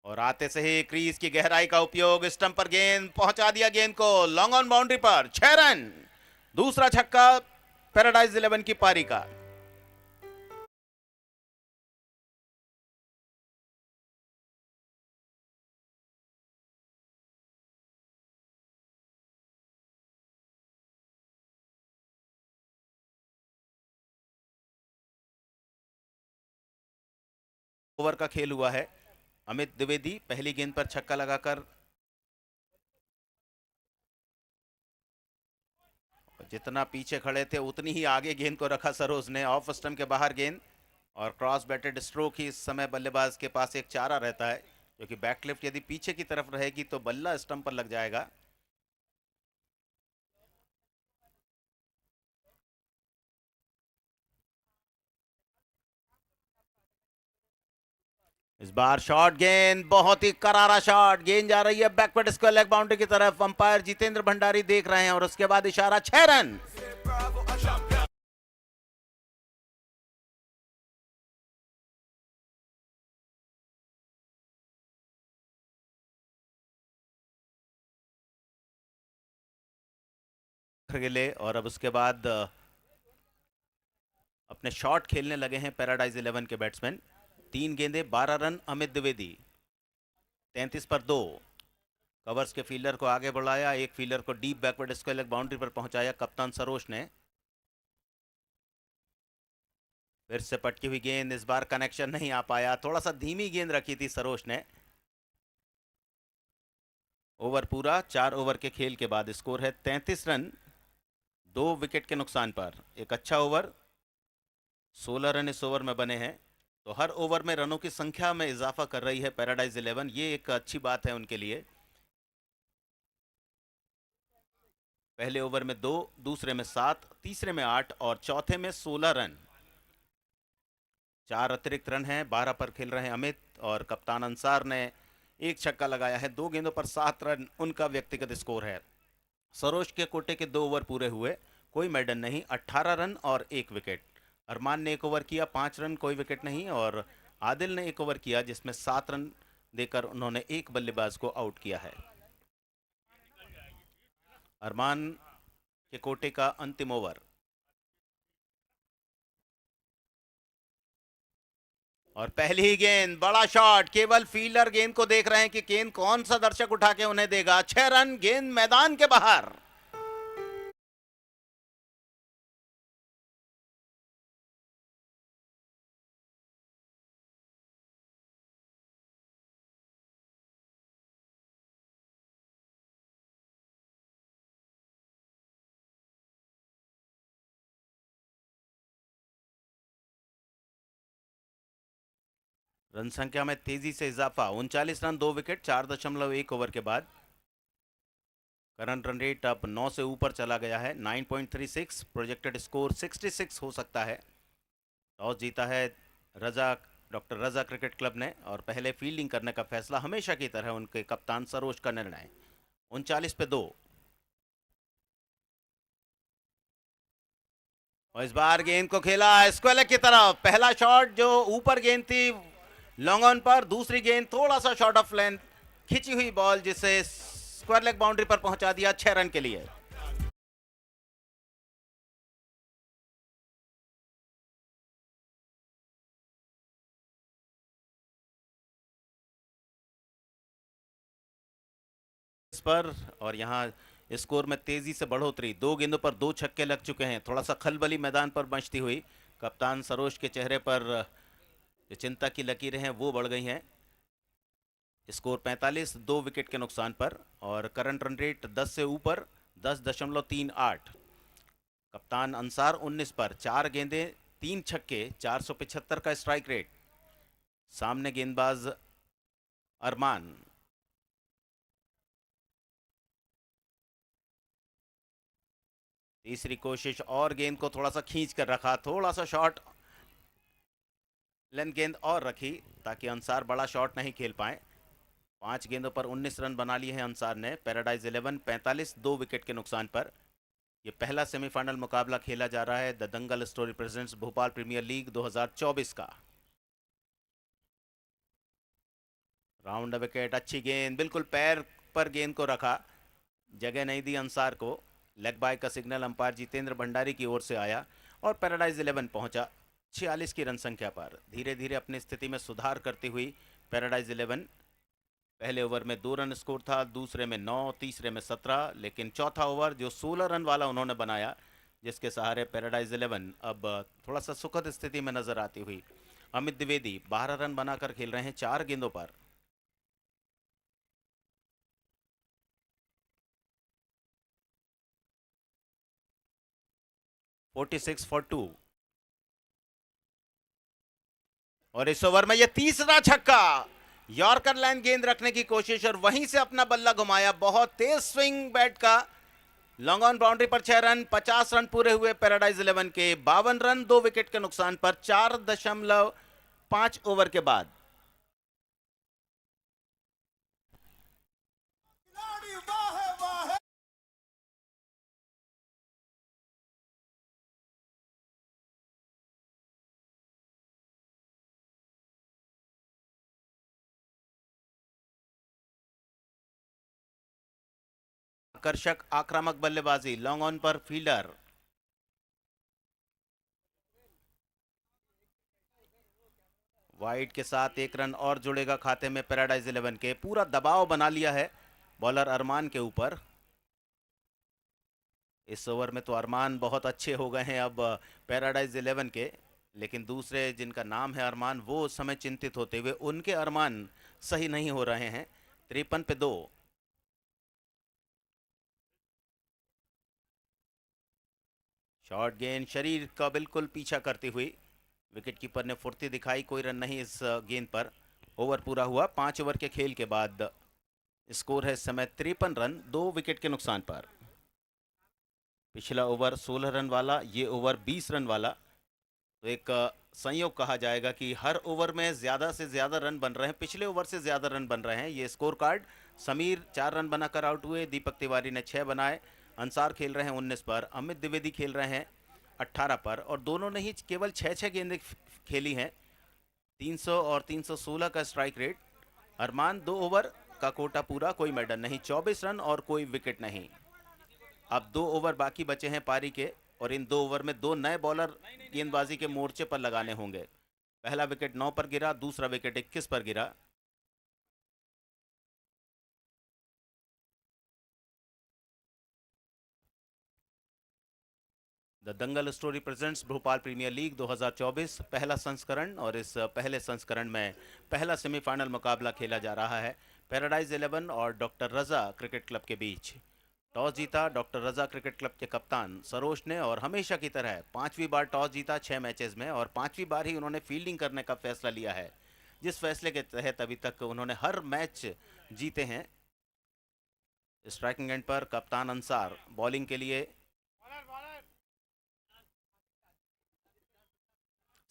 और आते से ही क्रीज की गहराई का उपयोग, स्टंप पर गेंद पहुंचा दिया, गेंद को लॉन्ग ऑन बाउंड्री पर। 6 रन। दूसरा छक्का पैराडाइज 11 की पारी का। ओवर का खेल हुआ है। अमित द्विवेदी पहली गेंद पर छक्का लगाकर, जितना पीछे खड़े थे उतनी ही आगे गेंद को रखा सरोज ने। ऑफ स्टंप के बाहर गेंद, और क्रॉस बैटेड स्ट्रोक ही इस समय बल्लेबाज के पास एक चारा रहता है, क्योंकि बैकलिफ्ट यदि पीछे की तरफ रहेगी तो बल्ला स्टंप पर लग जाएगा। इस बार शॉट गेंद, बहुत ही करारा शॉट, गेंद जा रही है बैकवर्ड स्क्वायर लेग बाउंड्री की तरफ। अंपायर जितेंद्र भंडारी देख रहे हैं और उसके बाद इशारा, 6 रन। गिले, और अब उसके बाद अपने शॉट खेलने लगे हैं पैराडाइज 11 के बैट्समैन। 3 गेंदे 12 रन अमित द्विवेदी, 33 पर 2। कवर्स के फील्डर को आगे बढ़ाया, एक फील्डर को deep backward square leg boundary पर पहुंचाया कप्तान सरोज ने। फिर से पटकी हुई गेंद, इस बार कनेक्शन नहीं आ पाया, थोड़ा सा धीमी गेंद रखी थी सरोज ने। ओवर पूरा, 4 ओवर के खेल के बाद स्कोर है 33 रन, 2 विकेट के नुकसान पर। एक अच्छा ओवर, 16 रन इस ओवर में बने हैं, तो हर ओवर में रनों की संख्या में इजाफा कर रही है पैराडाइज 11। ये एक अच्छी बात है उनके लिए। पहले ओवर में 2, दूसरे में 7, तीसरे में 8 और चौथे में 16 रन। 4 अतिरिक्त रन हैं। 12 पर खेल रहे हैं अमित, और कप्तान अंसार ने एक छक्का लगाया है। 2 गेंदों पर 7 रन उनका व्यक्तिगत स्कोर है। सरोज के कोटे के 2 ओवर पूरे हुए, कोई मेडन नहीं, 18 रन और 1 विकेट। अरमान ने 1 ओवर किया, 5 रन, कोई विकेट नहीं, और आदिल ने 1 ओवर किया जिसमें 7 रन देकर उन्होंने एक बल्लेबाज को आउट किया है। अरमान के कोटे का अंतिम ओवर। और पहली ही गेंद, बड़ा शॉट, केवल फील्डर गेंद को देख रहे हैं कि गेंद कौन सा दर्शक उठा के उन्हें देगा। 6 रन, गेंद मैदान के बाहर। रन संख्या में तेजी से इजाफा, 39 रन 2 विकेट 4.1 ओवर के बाद। करंट रन रेट अब 9 से ऊपर चला गया है, 9.36। प्रोजेक्टेड स्कोर 66 हो सकता है। टॉस जीता है डॉक्टर रजा क्रिकेट क्लब ने और पहले फील्डिंग करने का फैसला हमेशा की तरह उनके कप्तान सरोज का निर्णय। 39 पे 2। और इस बार गेंद को खेला स्क्वेयर की तरफ। पहला शॉट जो ऊपर गेंद थी लॉन्ग ऑन पर, दूसरी गेंद थोड़ा सा शॉर्ट ऑफ लेंथ खिंची हुई बॉल जिसे स्क्वायर लेग बाउंड्री पर पहुंचा दिया 6 रन के लिए। इस पर और यहां स्कोर में तेजी से बढ़ोतरी, 2 गेंदों पर 2 छक्के लग चुके हैं। थोड़ा सा खलबली मैदान पर बचती हुई कप्तान सरोज के चेहरे पर जो चिंता की लकीरें हैं वो बढ़ गई हैं। स्कोर 45, 2 विकेट के नुकसान पर और करंट रन रेट 10 से ऊपर 10.38। कप्तान अंसार 19 पर 4 गेंदें 3 छक्के 475 का स्ट्राइक रेट। सामने गेंदबाज अरमान। तीसरी कोशिश और गेंद को थोड़ा सा खींच कर रखा, थोड़ा सा शॉट लेंथ गेंद और रखी ताकि अंसार बड़ा शॉट नहीं खेल पाए। 5 गेंदों पर 19 रन बना लिए हैं अंसार ने। पैराडाइज 11 45, 2 विकेट के नुकसान पर। यह पहला सेमीफाइनल मुकाबला खेला जा रहा है the Dangal story presents Bhopal premier league 2024 का। राउंड विकेट, अच्छी गेंद, बिल्कुल पैर पर गेंद को रखा, जगह नहीं दी अंसार को। लेग बाय का सिग्नल अंपायर जितेंद्र भंडारी की ओर से आया और पैराडाइज 11 पहुंचा 46 की रन संख्या पर। धीरे धीरे अपनी स्थिति में सुधार करती हुई पैराडाइज 11 पहले ओवर में 2 रन स्कोर था, दूसरे में 9, तीसरे में 17, लेकिन चौथा ओवर जो 16 रन वाला उन्होंने बनाया जिसके सहारे पैराडाइज 11 अब थोड़ा सा सुखद स्थिति में नजर आती हुई। अमित द्विवेदी 12 रन बनाकर खेल रहे हैं 4 गेंदों पर। (46 for 2) और इस ओवर में यह तीसरा छक्का। यॉर्कर लाइन गेंद रखने की कोशिश और वहीं से अपना बल्ला घुमाया, बहुत तेज स्विंग बैट का। लॉन्ग ऑन बाउंड्री पर 6 रन, 50 रन पूरे हुए पैराडाइज 11 के। 52 रन 2 विकेट के नुकसान पर 4.5 ओवर के बाद। आकर्षक आक्रामक बल्लेबाजी, लॉन्ग ऑन पर फील्डर। वाइड के साथ 1 रन और जुड़ेगा खाते में पैराडाइज 11 के। पूरा दबाव बना लिया है बॉलर अरमान के ऊपर। इस ओवर में तो अरमान बहुत अच्छे हो गए हैं अब पैराडाइज 11 के, लेकिन दूसरे जिनका नाम है अरमान वो उस समय चिंतित होते हुए उनके अरमान सही नहीं हो रहे हैं। 53 पे 2। शॉर्ट गेंद शरीर का बिल्कुल पीछा करती हुई, विकेट कीपर ने फुर्ती दिखाई, कोई रन नहीं इस गेंद पर। ओवर पूरा हुआ। 5 ओवर के खेल के बाद स्कोर है इस समय 53 रन 2 विकेट के नुकसान पर। पिछला ओवर 16 रन वाला, ये ओवर 20 रन वाला, तो एक संयोग कहा जाएगा कि हर ओवर में ज़्यादा से ज़्यादा रन बन रहे हैं, पिछले ओवर से ज़्यादा रन बन रहे हैं। ये स्कोर कार्ड, समीर 4 रन बनाकर आउट हुए, दीपक तिवारी ने 6 बनाए, अंसार खेल रहे हैं 19 पर, अमित द्विवेदी खेल रहे हैं 18 पर और दोनों ने ही केवल 6 गेंदें खेली हैं। 300 और 316 का स्ट्राइक रेट। अरमान 2 ओवर का कोटा पूरा, कोई मेडल नहीं, 24 रन और कोई विकेट नहीं। अब 2 ओवर बाकी बचे हैं पारी के और इन 2 ओवर में 2 नए बॉलर गेंदबाजी के मोर्चे पर लगाने होंगे। पहला विकेट 9 पर गिरा, दूसरा विकेट 21 पर गिरा। The Dangal story presents Bhopal premier league 2024 पहला संस्करण, और इस पहले संस्करण में पहला सेमीफाइनल मुकाबला खेला जा रहा है पैराडाइज 11 और डॉक्टर रजा क्रिकेट क्लब के बीच। टॉस जीता डॉक्टर रजा क्रिकेट क्लब के कप्तान सरोज ने, और हमेशा की तरह 5वीं बार टॉस जीता 6 मैचेस में, और 5वीं बार ही उन्होंने फील्डिंग करने का फैसला लिया है, जिस फैसले के तहत अभी तक उन्होंने हर मैच जीते हैं। स्ट्राइकिंग एंड पर कप्तान अंसार, बॉलिंग के लिए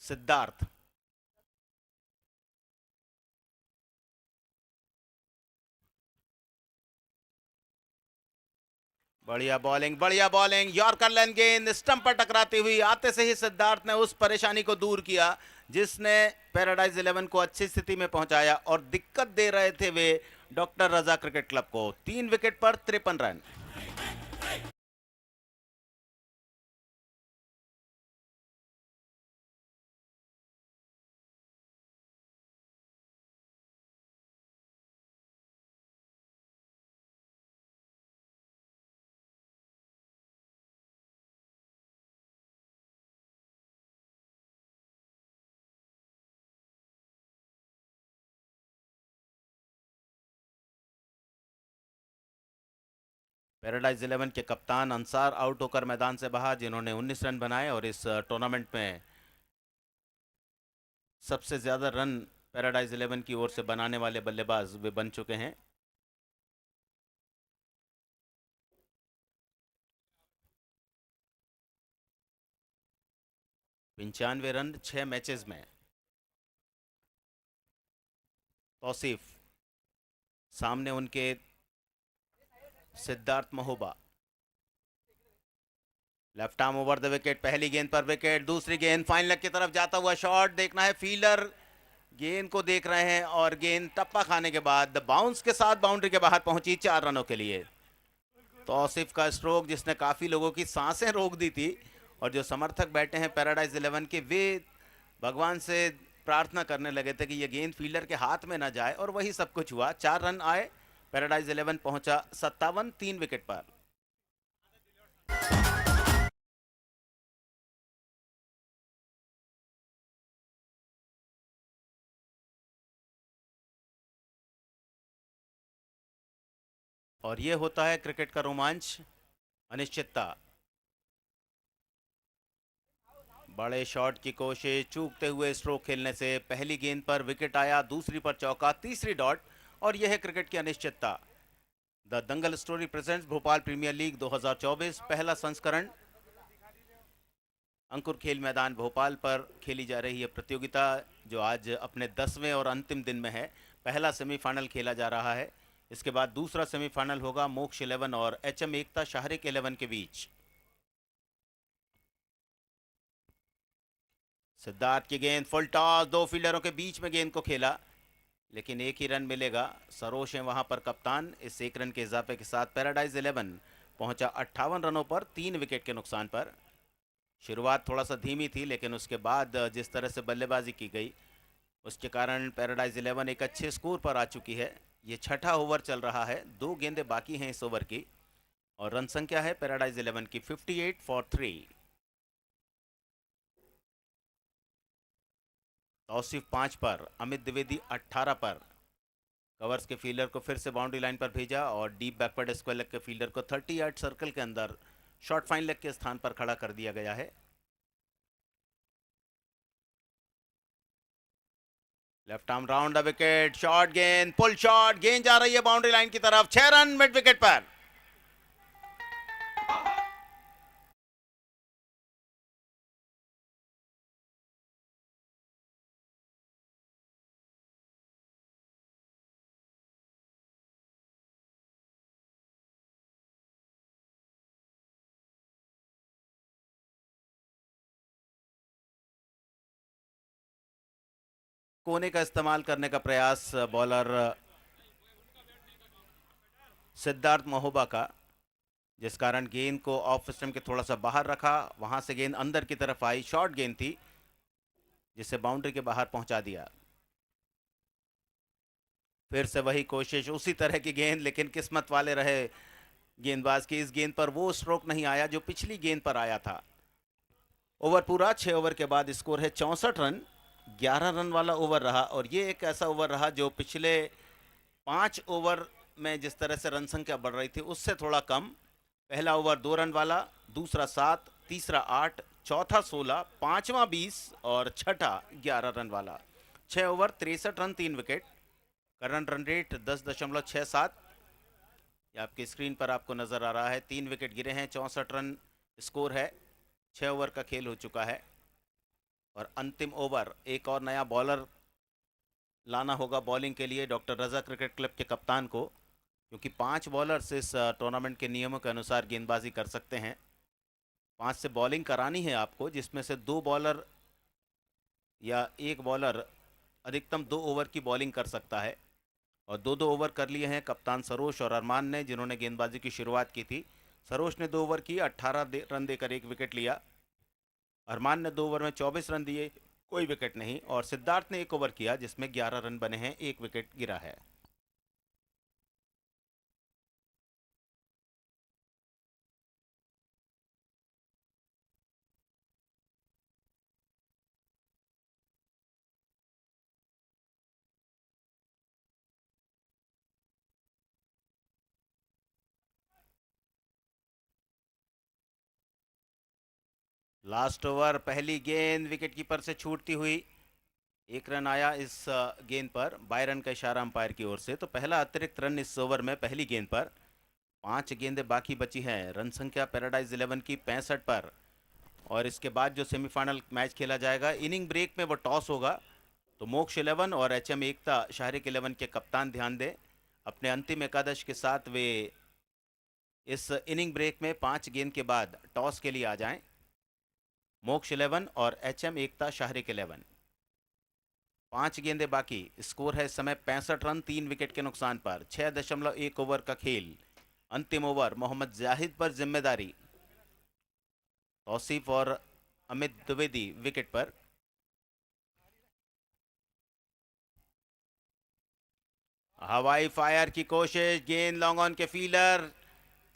सिद्धार्थ। बढ़िया बॉलिंग, यॉर्कर लेन गेंद स्टंप पर टकराती हुई आते से ही सिद्धार्थ ने उस परेशानी को दूर किया जिसने पैराडाइज 11 को अच्छी स्थिति में पहुंचाया, और दिक्कत दे रहे थे वे डॉक्टर रजा क्रिकेट क्लब को। 3 विकेट पर 53 रन। पैराडाइज 11 के कप्तान अंसार आउट होकर मैदान से बाहर, जिन्होंने 19 रन बनाए और इस टूर्नामेंट में सबसे ज्यादा रन पैराडाइज 11 की ओर से बनाने वाले बल्लेबाज वे बन चुके हैं। पंचानवे रन 6 मैचेस में। तौसीफ, सामने उनके Siddharth Mahoba, left arm over the wicket, पहली गेंद पर विकेट, दूसरी गेंद फाइन लेग की तरफ जाता हुआ शॉट, देखना है फील्डर गेंद को देख रहे हैं, और गेंद टप्पा खाने के बाद बाउंस के साथ बाउंड्री के बाहर पहुंची 4 रनों के लिए। तौसीफ का स्ट्रोक जिसने काफी लोगों की सांसें रोक दी थी, और जो समर्थक बैठे हैं पैराडाइज 11 के, वे भगवान से प्रार्थना करने लगे थे कि ये गेंद फील्डर के हाथ में ना जाए, और वही सब कुछ हुआ। 4 रन आए, पैराडाइज 11 पहुंचा 57, 3 विकेट पर। और ये होता है क्रिकेट का रोमांच, अनिश्चितता। बड़े शॉट की कोशिश, चूकते हुए स्ट्रोक खेलने से पहली गेंद पर विकेट आया, दूसरी पर चौका, तीसरी डॉट, और यह है क्रिकेट की अनिश्चितता। The Dangal story presents Bhopal premier league 2024 पहला संस्करण। अंकुर खेल मैदान भोपाल पर खेली जा रही है प्रतियोगिता, जो आज अपने 10वें और अंतिम दिन में है। पहला सेमीफाइनल खेला जा रहा है, इसके बाद दूसरा सेमीफाइनल होगा मोक्ष 11 और एचएम एकता शाहरिक 11 के बीच। सिद्धार्थ की गेंद, फुल टॉस, 2 फील्डरों के बीच में गेंद को खेला, लेकिन एक ही रन मिलेगा। सरोज है वहां पर कप्तान। इस 1 रन के इजाफे के साथ पैराडाइज 11 पहुंचा 58 रनों पर 3 विकेट के नुकसान पर। शुरुआत थोड़ा सा धीमी थी, लेकिन उसके बाद जिस तरह से बल्लेबाजी की गई उसके कारण पैराडाइज 11 एक अच्छे स्कोर पर आ चुकी है। ये छठा ओवर चल रहा है, 2 गेंदें बाकी हैं इस ओवर की, और रन संख्या है पैराडाइज 11 की 58 फॉर 3। तौसीफ 5 पर, अमित द्विवेदी 18 पर। कवर्स के फील्डर को फिर से बाउंड्री लाइन पर भेजा, और डीप बैकवर्ड स्क्वायर लेग के फील्डर को 30 यार्ड सर्कल के अंदर शॉर्ट फाइन लेग के स्थान पर खड़ा कर दिया गया है। Left arm round the wicket, short गेंद, पुल शॉट, गेंद जा रही है बाउंड्री लाइन की तरफ, 6 रन मिड विकेट पर। कोने का इस्तेमाल करने का प्रयास बॉलर सिद्धार्थ महोबा का। जिस कारण गेंद को ऑफ स्टंप के थोड़ा सा बाहर रखा, वहां से गेंद अंदर की तरफ आई, शॉर्ट गेंद थी जिसे बाउंड्री के बाहर पहुंचा दिया। फिर से वही कोशिश, उसी तरह की गेंद, लेकिन किस्मत वाले रहे गेंदबाज की, इस गेंद पर वो स्ट्रोक नहीं आया जो पिछली गेंद पर आया था। ओवर पूरा, 6 ओवर के बाद स्कोर है 64 रन। 11 रन वाला ओवर रहा और ये एक ऐसा ओवर रहा जो पिछले 5 ओवर में जिस तरह से रन संख्या बढ़ रही थी उससे थोड़ा कम। पहला ओवर 2 रन वाला, दूसरा 7, तीसरा 8, चौथा 16, पांचवा 20 और छठा 11 रन वाला। 6 over 63 run, 3 wicket. Current run rate 10.67। ये आपकी स्क्रीन पर आपको नजर आ रहा है। 3 विकेट गिरे हैं, 64 रन स्कोर है। 6 ओवर का खेल हो चुका है और अंतिम ओवर एक और नया बॉलर लाना होगा बॉलिंग के लिए डॉक्टर रजा क्रिकेट क्लब के कप्तान को, क्योंकि 5 बॉलर्स इस टूर्नामेंट के नियमों के अनुसार गेंदबाजी कर सकते हैं। 5 से बॉलिंग करानी है आपको, जिसमें से 2 बॉलर या 1 बॉलर अधिकतम 2 ओवर की बॉलिंग कर सकता है। और 2-2 ओवर कर लिए हैं कप्तान सरोज और अरमान ने, जिन्होंने गेंदबाजी की शुरुआत की थी। सरोज ने 2 ओवर की, 18 रन देकर 1 विकेट लिया। अरमान ने 2 ओवर में 24 रन दिए, कोई विकेट नहीं। और सिद्धार्थ ने 1 ओवर किया जिसमें 11 रन बने हैं, 1 विकेट गिरा है। लास्ट ओवर, पहली गेंद विकेट कीपर से छूटती हुई। 1 रन आया इस गेंद पर, बाय रन का इशारा अंपायर की ओर से। तो पहला अतिरिक्त रन इस ओवर में पहली गेंद पर। 5 गेंदें बाकी बची हैं। रन संख्या पैराडाइज 11 की 65 पर। और इसके बाद जो सेमीफाइनल मैच खेला जाएगा, इनिंग ब्रेक में वो टॉस होगा। तो मोक्ष 11 और एचएम एकता शाहरिक 11 के कप्तान ध्यान दें, अपने अंतिम एकादश के साथ वे इस इनिंग ब्रेक में 5 गेंद के बाद टॉस के लिए आ जाएं। मोक्ष 11 और एचएम एकता शाहरिक 11। 5 गेंदें बाकी, स्कोर है इस समय 65 रन, 3 विकेट के नुकसान पर। 6.1 ओवर का खेल। अंतिम ओवर, मोहम्मद जाहिद पर जिम्मेदारी। तौसीफ और अमित द्विवेदी विकेट पर। हवाई फायर की कोशिश, गेंद लॉन्ग ऑन के फील्डर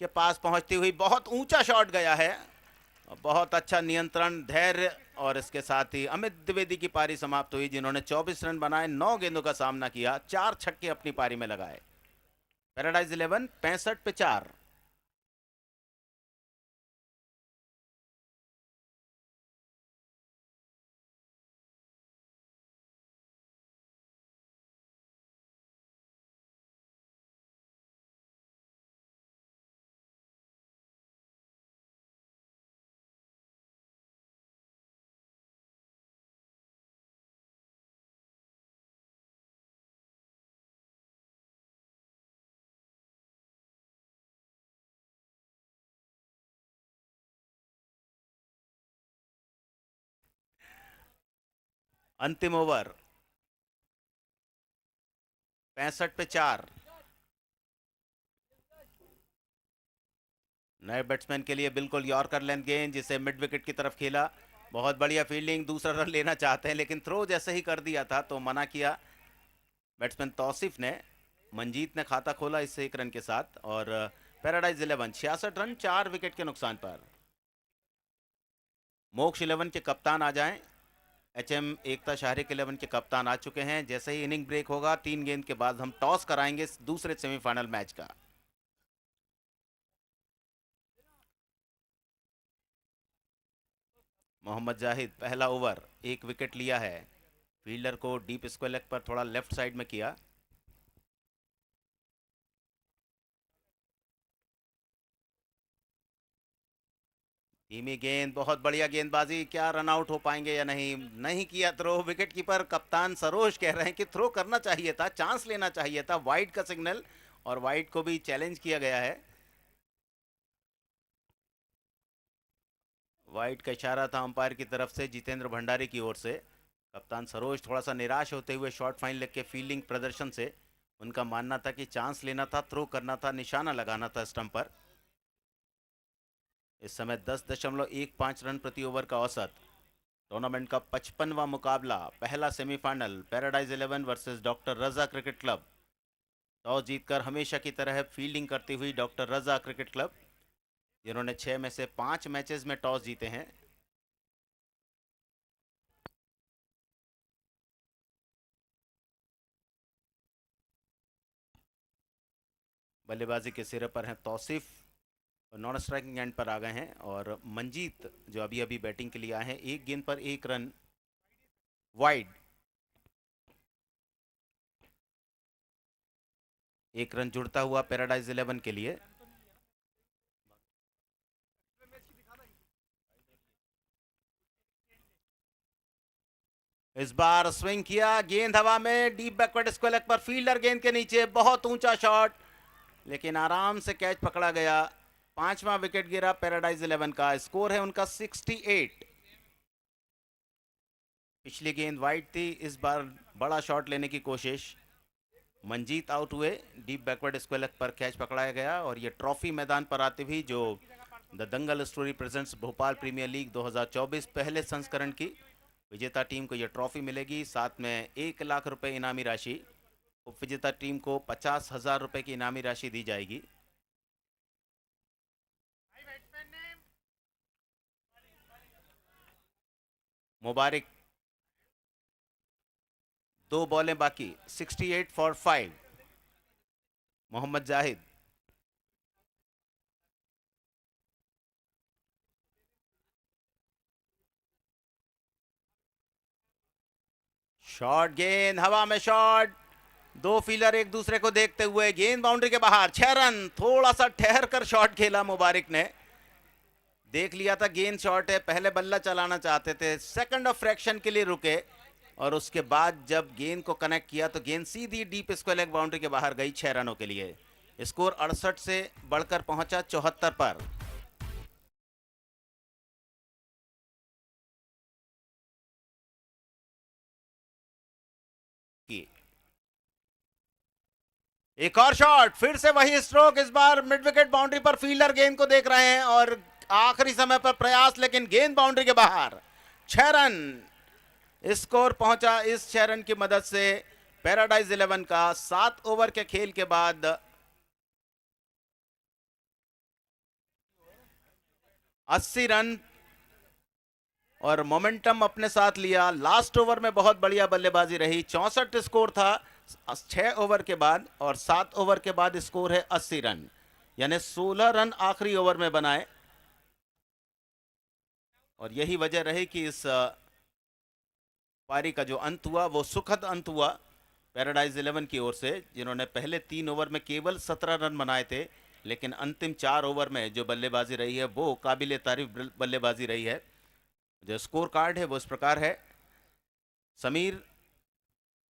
के पास पहुंचती हुई, बहुत ऊंचा शॉट गया है। बहुत अच्छा नियंत्रण, धैर्य, और इसके साथ ही अमित द्विवेदी की पारी समाप्त हुई, जिन्होंने 24 रन बनाए, 9 गेंदों का सामना किया, 4 छक्के अपनी पारी में लगाए। पैराडाइज 11 65 पे 4। अंतिम ओवर 65 पे 4। नए बैट्समैन के लिए बिल्कुल यॉर्कर लेंथ गेंद, जिसे मिड विकेट की तरफ खेला। बहुत बढ़िया फील्डिंग, दूसरा रन लेना चाहते हैं लेकिन थ्रो जैसे ही कर दिया था तो मना किया बैट्समैन तौसीफ ने। मंजीत ने खाता खोला इस 1 रन के साथ। और पैराडाइज 11 66 रन, 4 विकेट के नुकसान पर। मोक्ष 11 के कप्तान आ जाएं। एचएम एकता शाहरिक 11 के कप्तान आ चुके हैं। जैसे ही इनिंग ब्रेक होगा, 3 गेंद के बाद हम टॉस कराएंगे दूसरे सेमीफाइनल मैच का। मोहम्मद जाहिद पहला ओवर, 1 विकेट लिया है। फील्डर को डीप स्क्वायर लेग पर थोड़ा लेफ्ट साइड में किया। धीमी गेंद, बहुत बढ़िया गेंदबाजी, क्या रन आउट हो पाएंगे या नहीं? नहीं किया थ्रो। विकेट कीपर कप्तान सरोज कह रहे हैं कि थ्रो करना चाहिए था, चांस लेना चाहिए था, वाइड का सिग्नल। और वाइड को भी चैलेंज किया गया है। वाइड का इशारा था अंपायर की तरफ से, जितेंद्र भंडारी की ओर से। कप्तान सरोज थोड़ा सा निराश होते हुए शॉर्ट फाइन लेग के फील्डिंग प्रदर्शन से। उनका मानना था कि चांस लेना था, थ्रो करना था, निशाना लगाना था स्टंप पर। इस समय 10.15 रन प्रति ओवर का औसत। टूर्नामेंट का 55वां मुकाबला, पहला semifinal, paradise 11 versus doctor Raza cricket club. Toss जीतकर हमेशा की तरह फील्डिंग करती हुई डॉक्टर रजा क्रिकेट क्लब, जिन्होंने 6 में से 5 मैचेस में टॉस जीते हैं। बल्लेबाजी के सिरे पर हैं तौसीफ, नॉन स्ट्राइकिंग एंड पर आ गए हैं, और मंजीत जो अभी अभी बैटिंग के लिए आए हैं, एक गेंद पर एक रन वाइड। एक रन जुड़ता हुआ पैराडाइज 11 के लिए। इस बार स्विंग किया, गेंद हवा में, डीप बैकवर्ड स्क्वायर लेग पर, फील्डर गेंद के नीचे, बहुत ऊंचा शॉट, लेकिन आराम से कैच पकड़ा गया। 5वां विकेट गिरा पैराडाइज 11 का। स्कोर है उनका 68। पिछली गेंद वाइड थी, इस बार बड़ा शॉट लेने की कोशिश। मंजीत आउट हुए, डीप बैकवर्ड स्क्वायर लेग पर कैच पकड़ाया गया, और ये ट्रॉफी मैदान पर आती हुई जो the Dangal story presents Bhopal premier league 2024 पहले संस्करण की विजेता टीम को यह ट्रॉफी मिलेगी, साथ में 1 लाख रुपए इनामी राशि। उप विजेता टीम को 50,000 रुपए की इनामी राशि दी जाएगी। मुबारक, 2 बॉलें बाकी, 68 फॉर 5। मोहम्मद जाहिद, शॉट, गेंद हवा में, शॉट, 2 फील्डर एक दूसरे को देखते हुए, गेंद बाउंड्री के बाहर, 6 रन। थोड़ा सा ठहर कर शॉट खेला मुबारक ने, देख लिया था गेंद शॉट है, पहले बल्ला चलाना चाहते थे, सेकंड ऑफ फ्रैक्शन के लिए रुके, और उसके बाद जब गेंद को कनेक्ट किया तो गेंद सीधी डीप स्क्वायर लेग बाउंड्री के बाहर गई 6 रनों के लिए। स्कोर 68 से बढ़कर पहुंचा 74 पर। एक और शॉट, फिर से वही स्ट्रोक, इस बार मिड विकेट बाउंड्री पर, फील्डर गेंद को देख रहे हैं, और आखिरी समय पर प्रयास, लेकिन गेंद बाउंड्री के बाहर। 6 रन स्कोर पहुंचा इस 6 रन की मदद से पैराडाइज 11 का। 7 ओवर के खेल के बाद 80 रन और मोमेंटम अपने साथ लिया। लास्ट ओवर में बहुत बढ़िया बल्लेबाजी रही, 64 स्कोर था 6 ओवर के बाद, और 7 ओवर के बाद स्कोर है 80 रन, यानी 16 रन आखिरी ओवर में बनाए। और यही वजह रही कि इस पारी का जो अंत हुआ वो सुखद अंत हुआ पैराडाइज 11 की ओर से, जिन्होंने पहले 3 ओवर में केवल 17 रन बनाए थे, लेकिन अंतिम 4 ओवर में जो बल्लेबाजी रही है वो काबिले तारीफ बल्लेबाजी रही है। जो स्कोर कार्ड है वो इस प्रकार है: समीर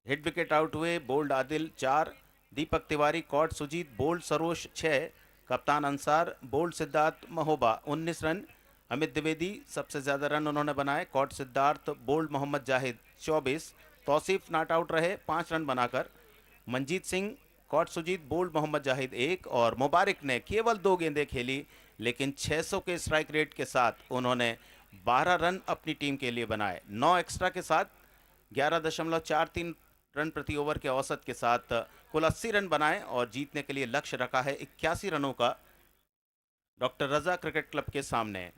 हिट विकेट आउट हुए, bowled Adil 4, Deepak Tiwari, caught Sujeet, bowled Sarosh 6, कप्तान अंसार, बोल्ड सिद्धार्थ महोबा 19 रन, अमित द्विवेदी सबसे ज़्यादा रन उन्होंने बनाए, caught Siddharth, bowled Mohammad Zahid 24, Tauseef not out रहे 5 रन बनाकर, मंजीत सिंह, कॉट सुजीत, बोल्ड मोहम्मद जाहिद 1, और मुबारक ने केवल 2 गेंदें खेली, लेकिन 600 के स्ट्राइक रेट के साथ उन्होंने 12 रन अपनी टीम के लिए बनाए। 9 एक्स्ट्रा के साथ 11.43 रन प्रति ओवर के औसत के साथ कुल 80 रन बनाए, और जीतने के लिए लक्ष्य रखा है 81 रनों का डॉक्टर रजा क्रिकेट क्लब के सामने।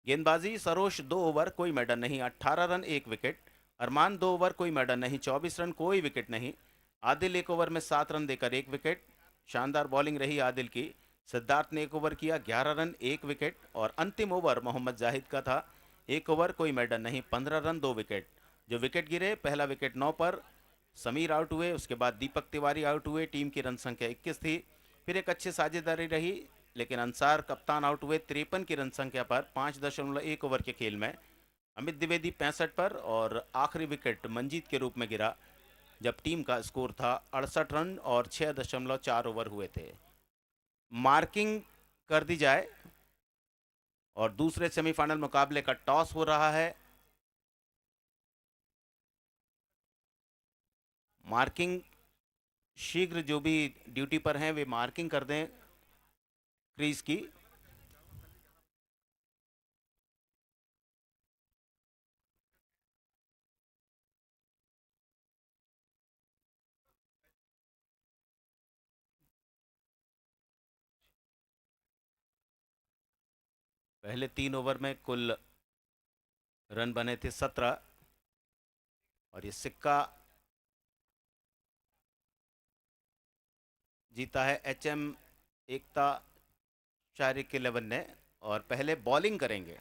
गेंदबाजी: सरोश 2 ओवर कोई मैडल नहीं 18 रन 1 विकेट, अरमान 2 ओवर कोई मैडल नहीं 24 रन कोई विकेट नहीं, आदिल 1 ओवर में 7 रन देकर 1 विकेट, शानदार बॉलिंग रही आदिल की। सिद्धार्थ ने 1 ओवर किया 11 रन 1 विकेट, और अंतिम ओवर मोहम्मद जाहिद का था 1 ओवर कोई मैडल नहीं 15 रन 2 विकेट। जो विकेट गिरे, पहला विकेट 9 पर समीर आउट हुए, उसके बाद दीपक तिवारी आउट हुए, टीम की रन संख्या 21 थी। फिर एक अच्छी साझेदारी रही, लेकिन अंसार कप्तान आउट हुए 53 की रन संख्या पर 5.1 ओवर के खेल में। अमित द्विवेदी 65 पर, और आखिरी विकेट मंजीत के रूप में गिरा जब टीम का स्कोर था 68 रन और 6.4 ओवर हुए थे। मार्किंग कर दी जाए, और दूसरे सेमीफाइनल मुकाबले का टॉस हो रहा है। मार्किंग शीघ्र जो भी ड्यूटी पर हैं वे मार्किंग कर दें क्रीज की। पहले 3 ओवर में कुल रन बने थे 17 और ये सिक्का जीता है HM एकता शारिक 11 ने और पहले बॉलिंग करेंगे।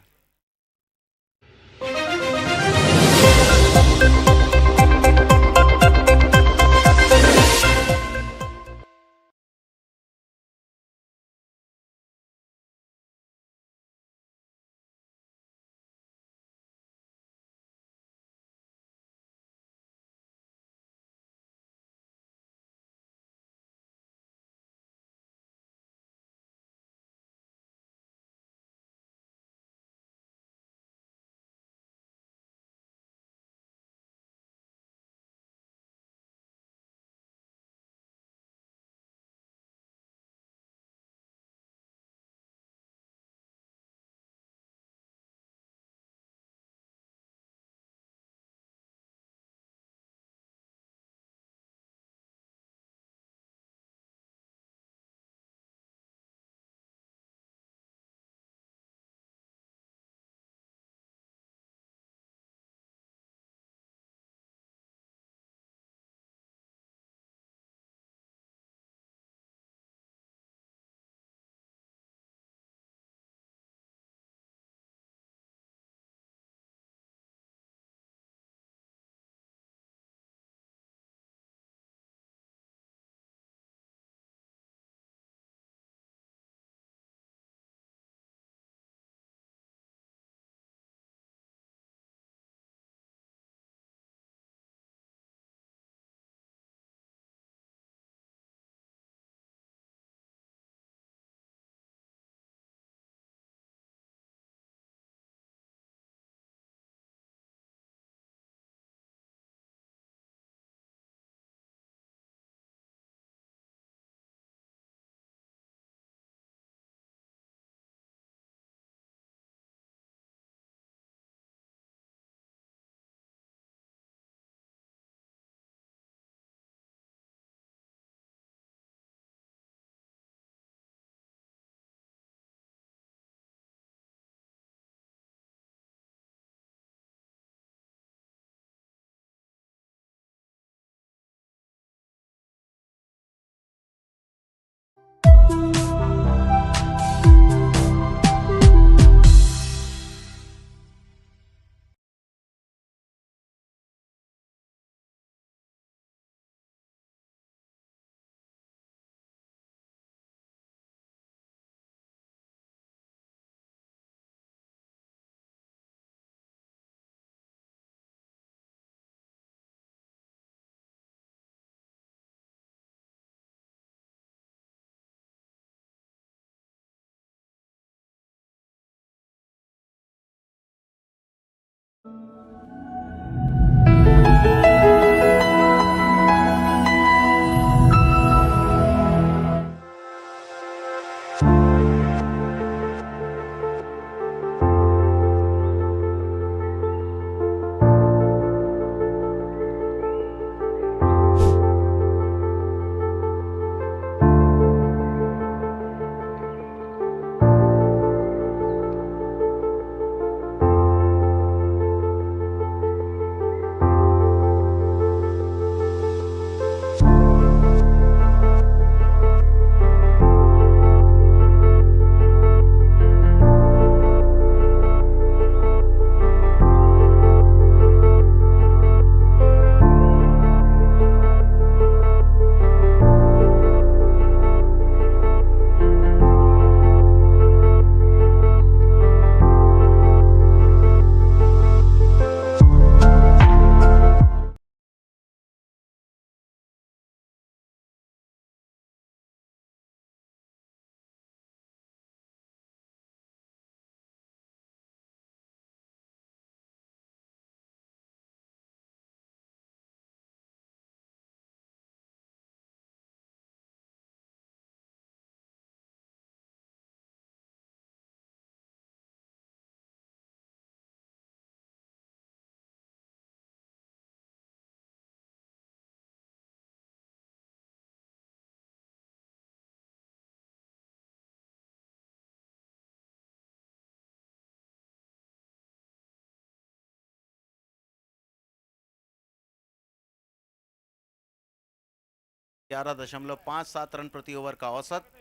11.57 रन प्रति ओवर का औसत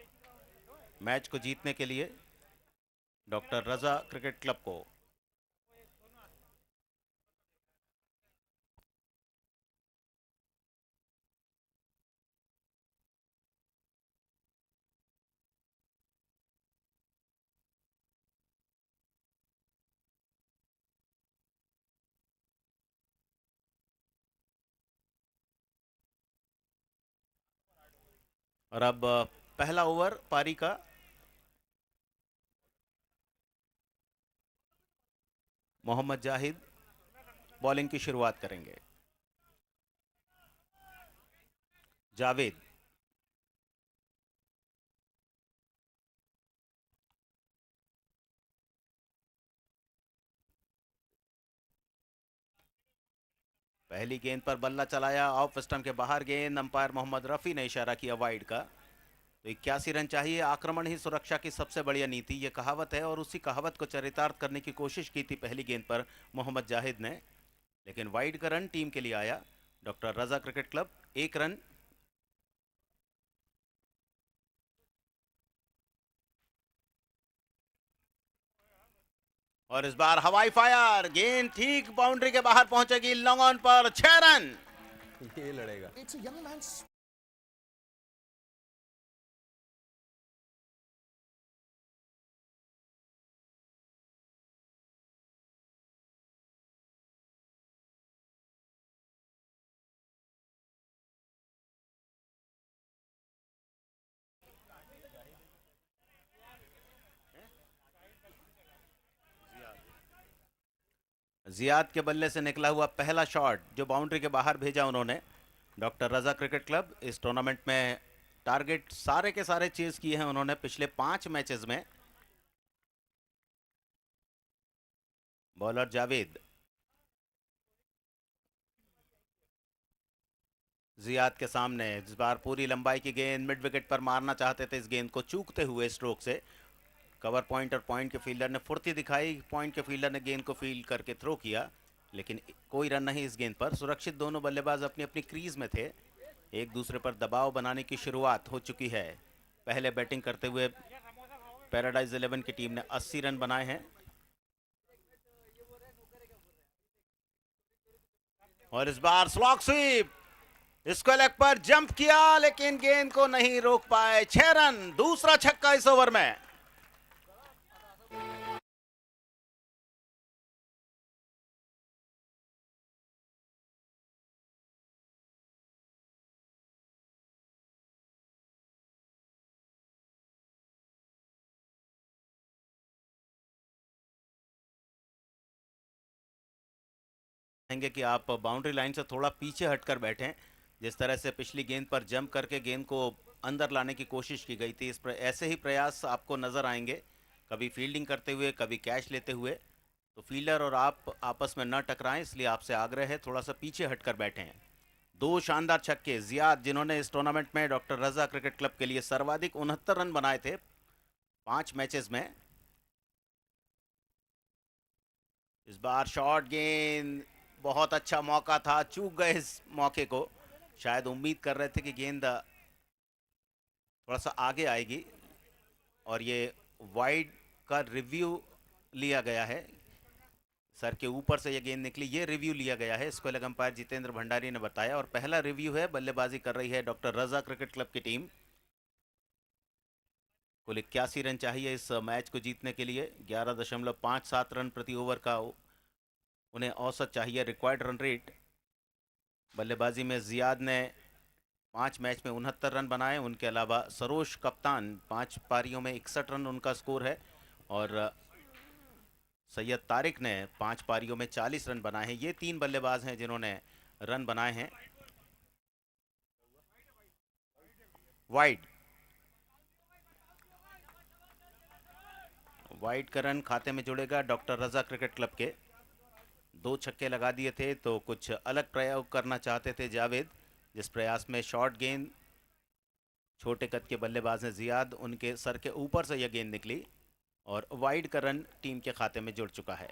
मैच को जीतने के लिए डॉक्टर रजा क्रिकेट क्लब को। और अब पहला ओवर पारी का मोहम्मद जाहिद बॉलिंग की शुरुआत करेंगे। जावेद पहली गेंद पर बल्ला चलाया, ऑफ स्टंप के बाहर गेंद। अंपायर मोहम्मद रफी ने इशारा किया वाइड का। तो 81 रन चाहिए। आक्रमण ही सुरक्षा की सबसे बढ़िया नीति, ये कहावत है और उसी कहावत को चरितार्थ करने की कोशिश की थी पहली गेंद पर मोहम्मद जाहिद ने, लेकिन वाइड का रन टीम के लिए आया। Doctor Raza cricket club 1 run. और इस बार हवाई फायर, गेंद ठीक बाउंड्री के बाहर पहुंचेगी, लॉन्ग ऑन पर 6 रन। ये लड़ेगा। जियाद के बल्ले से निकला हुआ पहला शॉट जो बाउंड्री के बाहर भेजा उन्होंने। डॉक्टर रजा क्रिकेट क्लब इस टूर्नामेंट में टारगेट सारे के सारे चेज किए हैं उन्होंने पिछले 5 मैचेस में। बॉलर जावेद, जियाद के सामने इस बार पूरी लंबाई की गेंद, मिड विकेट पर मारना चाहते थे इस गेंद को चूकते हुए स्ट्रोक से। कवर पॉइंट और पॉइंट के फील्डर ने फुर्ती दिखाई, पॉइंट के फील्डर ने गेंद को फील्ड करके थ्रो किया, लेकिन कोई रन नहीं इस गेंद पर। सुरक्षित दोनों बल्लेबाज अपनी अपनी क्रीज में थे, एक दूसरे पर दबाव बनाने की शुरुआत हो चुकी है। पहले बैटिंग करते हुए पैराडाइज 11 की टीम ने 80 रन बनाए हैं और इस बार स्लॉग स्वीप, इसको लेग पर जंप किया लेकिन गेंद को नहीं रोक पाए। 6 रन, दूसरा छक्का इस ओवर में। कि आप बाउंड्री लाइन से थोड़ा पीछे हटकर बैठें। जिस तरह से पिछली गेंद पर जंप करके गेंद को अंदर लाने की कोशिश की गई थी, ऐसे ही प्रयास आपको नजर आएंगे, कभी फील्डिंग करते हुए कभी कैच लेते हुए। तो फील्डर और आप आपस में न टकराएं, इसलिए आपसे आग्रह है थोड़ा सा पीछे हटकर बैठें। 2 शानदार छक्के। जियाद, जिन्होंने इस टूर्नामेंट में डॉक्टर रजा क्रिकेट क्लब के लिए सर्वाधिक 69 रन बनाए थे 5 मैचेस में। इस बार शॉर्ट गेंद, बहुत अच्छा मौका था, चूक गए इस मौके को। शायद उम्मीद कर रहे थे कि गेंद थोड़ा सा आगे आएगी और ये वाइड का रिव्यू लिया गया है। सर के ऊपर से ये गेंद निकली, ये रिव्यू लिया गया है, इसको अलग अंपायर जितेंद्र भंडारी ने बताया। और पहला रिव्यू है, बल्लेबाजी कर रही है डॉक्टर रजा क्रिकेट क्लब की टीम। कुल 81 रन चाहिए इस मैच को जीतने के लिए। 11.57 रन प्रति ओवर का उन्हें औसत चाहिए, रिक्वायर्ड रन रेट। बल्लेबाजी में जियाद ने 5 मैच में 69 रन बनाए। उनके अलावा सरोज कप्तान 5 पारियों में 61 रन उनका स्कोर है और सैयद तारिक ने 5 पारियों में 40 रन बनाए हैं। ये 3 बल्लेबाज हैं जिन्होंने रन बनाए हैं। वाइड, वाइड का रन खाते में जुड़ेगा डॉक्टर रजा क्रिकेट क्लब के। 2 छक्के लगा दिए थे, तो कुछ अलग प्रयोग करना चाहते थे जावेद, जिस प्रयास में शॉर्ट गेंद, छोटे कद के बल्लेबाज हैं जियाद, उनके सर के ऊपर से यह गेंद निकली और वाइड का रन टीम के खाते में जुड़ चुका है।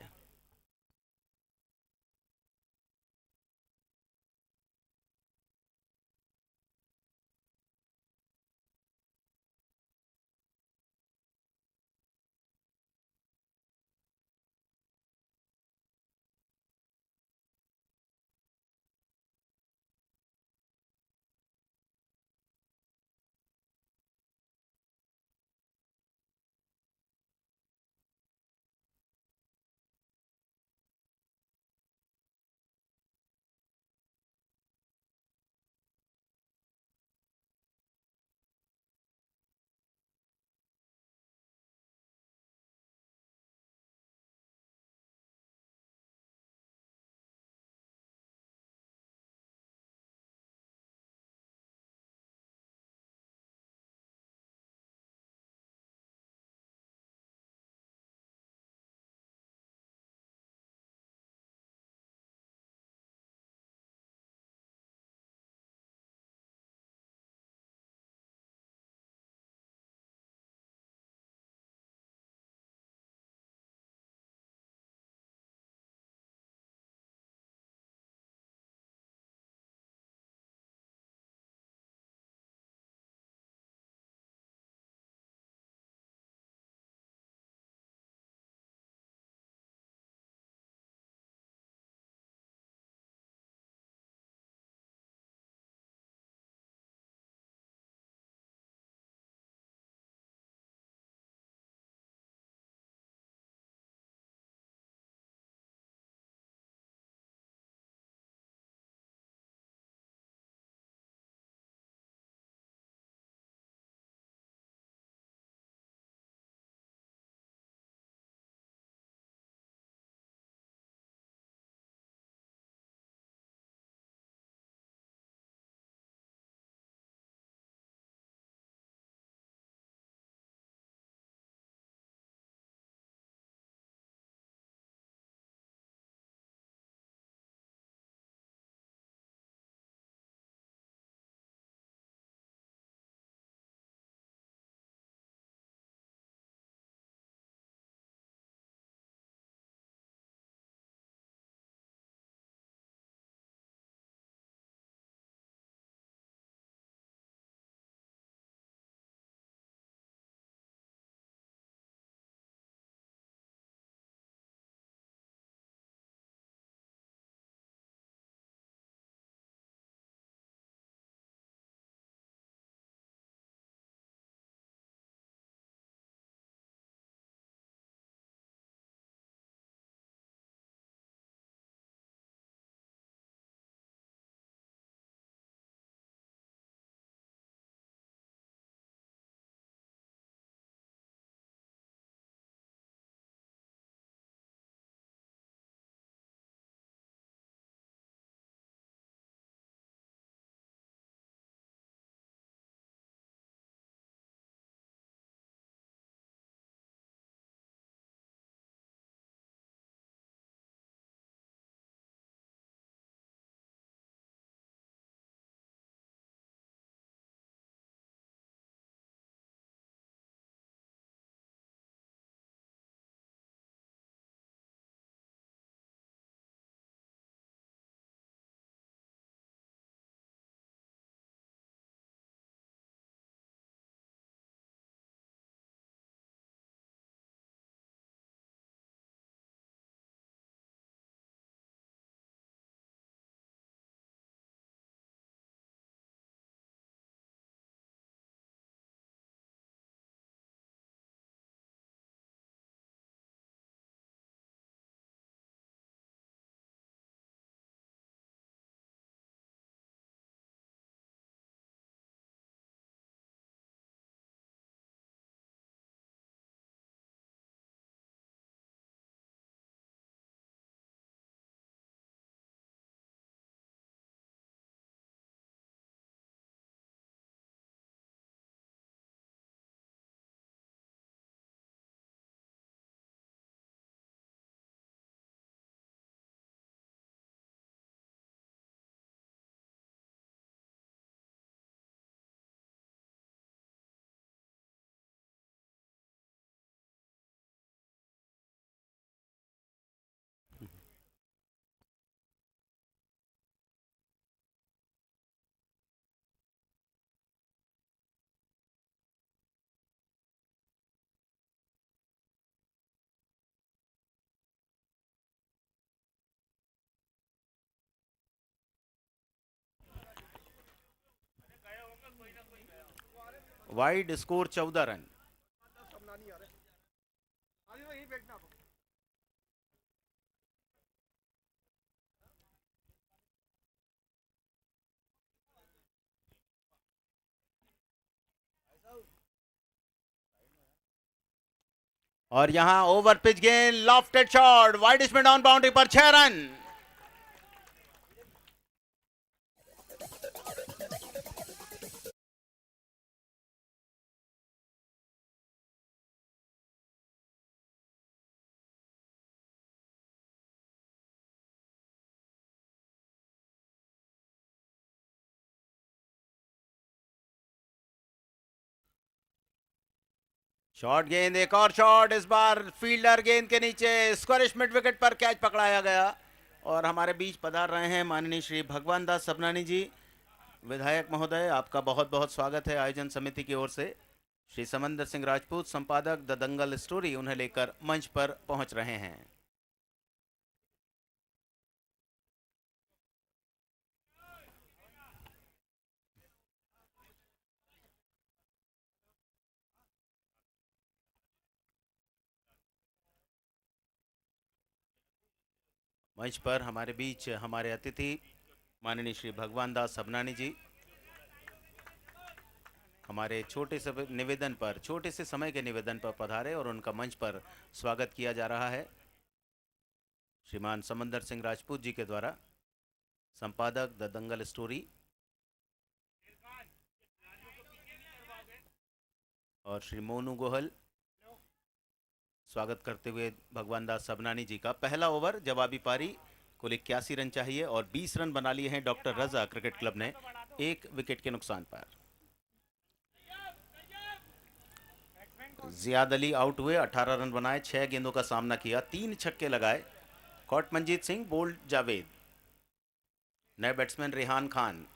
Wide, score 14 run. और यहां ओवर पिच गेंद, लॉफ्टेड शॉट, वाइड में डाउन बाउंड्री पर 6 रन। शॉर्ट गेंद, एक और शॉट, इस बार फील्डर गेंद के नीचे, स्क्वायरिश मिड विकेट पर कैच पकड़ाया गया। और हमारे बीच पधार रहे हैं माननीय श्री भगवान दास सबनानी जी, विधायक महोदय। आपका बहुत बहुत स्वागत है आयोजन समिति की ओर से। श्री समंदर सिंह राजपूत, संपादक द दंगल स्टोरी, उन्हें लेकर मंच पर पहुंच रहे हैं। मंच पर हमारे बीच हमारे अतिथि माननीय श्री भगवान दास सबनानी जी, हमारे छोटे से निवेदन पर, छोटे से समय के निवेदन पर पधारे और उनका मंच पर स्वागत किया जा रहा है। श्रीमान समंदर सिंह राजपूत जी के द्वारा, संपादक द दंगल स्टोरी, और श्री मोनू गोहल स्वागत करते हुए भगवान दास सबनानी जी का। पहला ओवर जवाबी पारी, कुल 81 रन चाहिए और 20 रन बना लिए हैं डॉक्टर रजा क्रिकेट क्लब ने, 1 विकेट के नुकसान पर। जियाद अली आउट हुए, 18 रन बनाए, 6 गेंदों का सामना किया, 3 छक्के लगाए। कॉट मंजीत सिंह, बोल्ड जावेद, नए batsman Rehan Khan.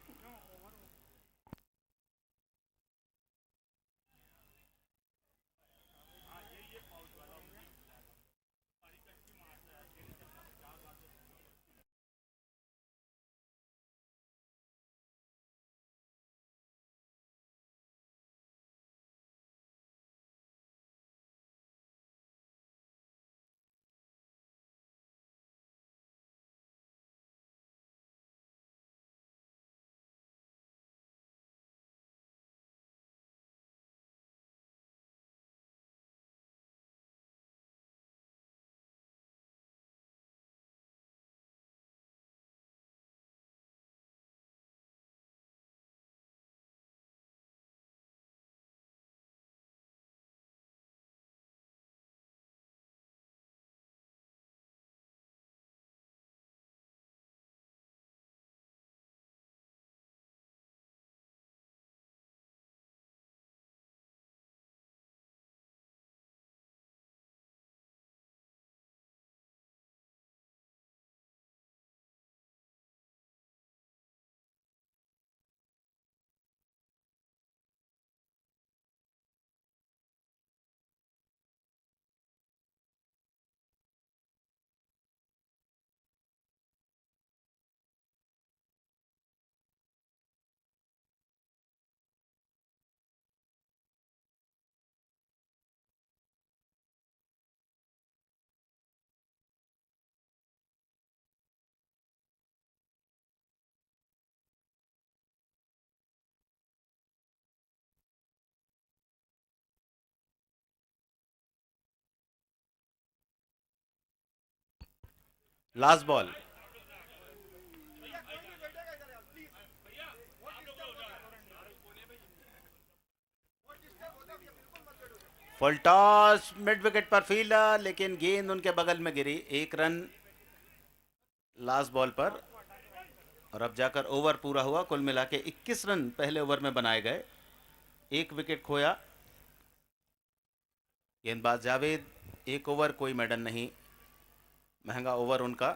Last ball, full toss, mid wicket पर फील्डर, लेकिन गेंद उनके बगल में गिरी। 1 रन लास्ट बॉल पर, और अब जाकर ओवर पूरा हुआ। कुल मिला के 21 रन पहले ओवर में बनाए गए, 1 विकेट खोया। गेंदबाज जावेद, 1 ओवर, कोई मेडल नहीं, महंगा ओवर उनका।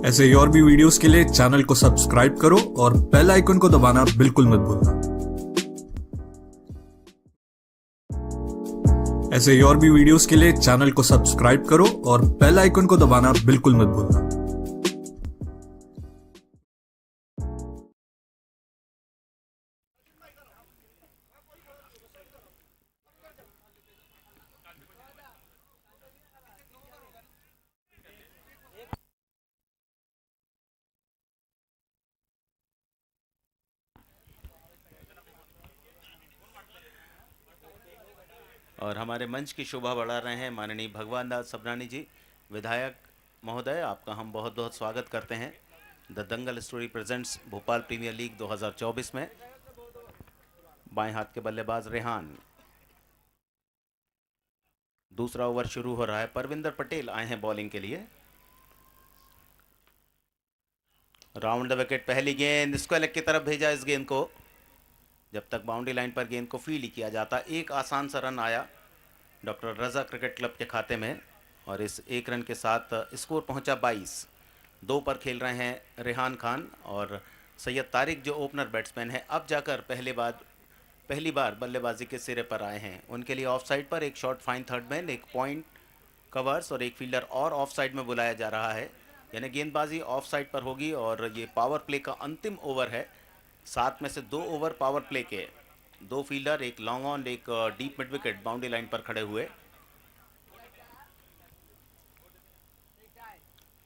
ऐसे ही और भी वीडियोस के लिए चैनल को सब्सक्राइब करो और बेल आइकन को दबाना बिल्कुल मत भूलना। ऐसे ही और भी वीडियोस के लिए चैनल को सब्सक्राइब करो और बेल आइकन को दबाना बिल्कुल मत भूलना। और हमारे मंच की शोभा बढ़ा रहे हैं माननीय भगवान दास सबनानी जी, विधायक महोदय। आपका हम बहुत बहुत स्वागत करते हैं the Dangal story presents Bhopal premier league 2024 में। बाएं हाथ के बल्लेबाज रेहान। दूसरा ओवर शुरू हो रहा है। परविंदर पटेल आए हैं बॉलिंग के लिए। राउंड द विकेट, पहली गेंद स्क्वायर लेग की तरफ भेजा इस गेंद को। जब तक बाउंड्री लाइन पर गेंद को फील्ड किया जाता, एक आसान सा रन आया डॉक्टर रजा क्रिकेट क्लब के खाते में और इस एक रन के साथ स्कोर पहुंचा 22। 2 पर खेल रहे हैं रेहान खान और सैयद तारिक जो ओपनर बैट्समैन है, अब जाकर पहली बार बल्लेबाजी के सिरे पर आए हैं। उनके लिए ऑफ साइड पर एक शॉट फाइन थर्डमैन, एक पॉइंट कवर्स और एक फील्डर और ऑफ साइड में बुलाया जा रहा है। यानी गेंदबाजी ऑफ साइड पर होगी और ये पावर प्ले का अंतिम ओवर है। 7 में से 2 ओवर पावर प्ले के। 2 फील्डर, एक लॉन्ग ऑन, एक deep mid wicket boundary line पर खड़े हुए।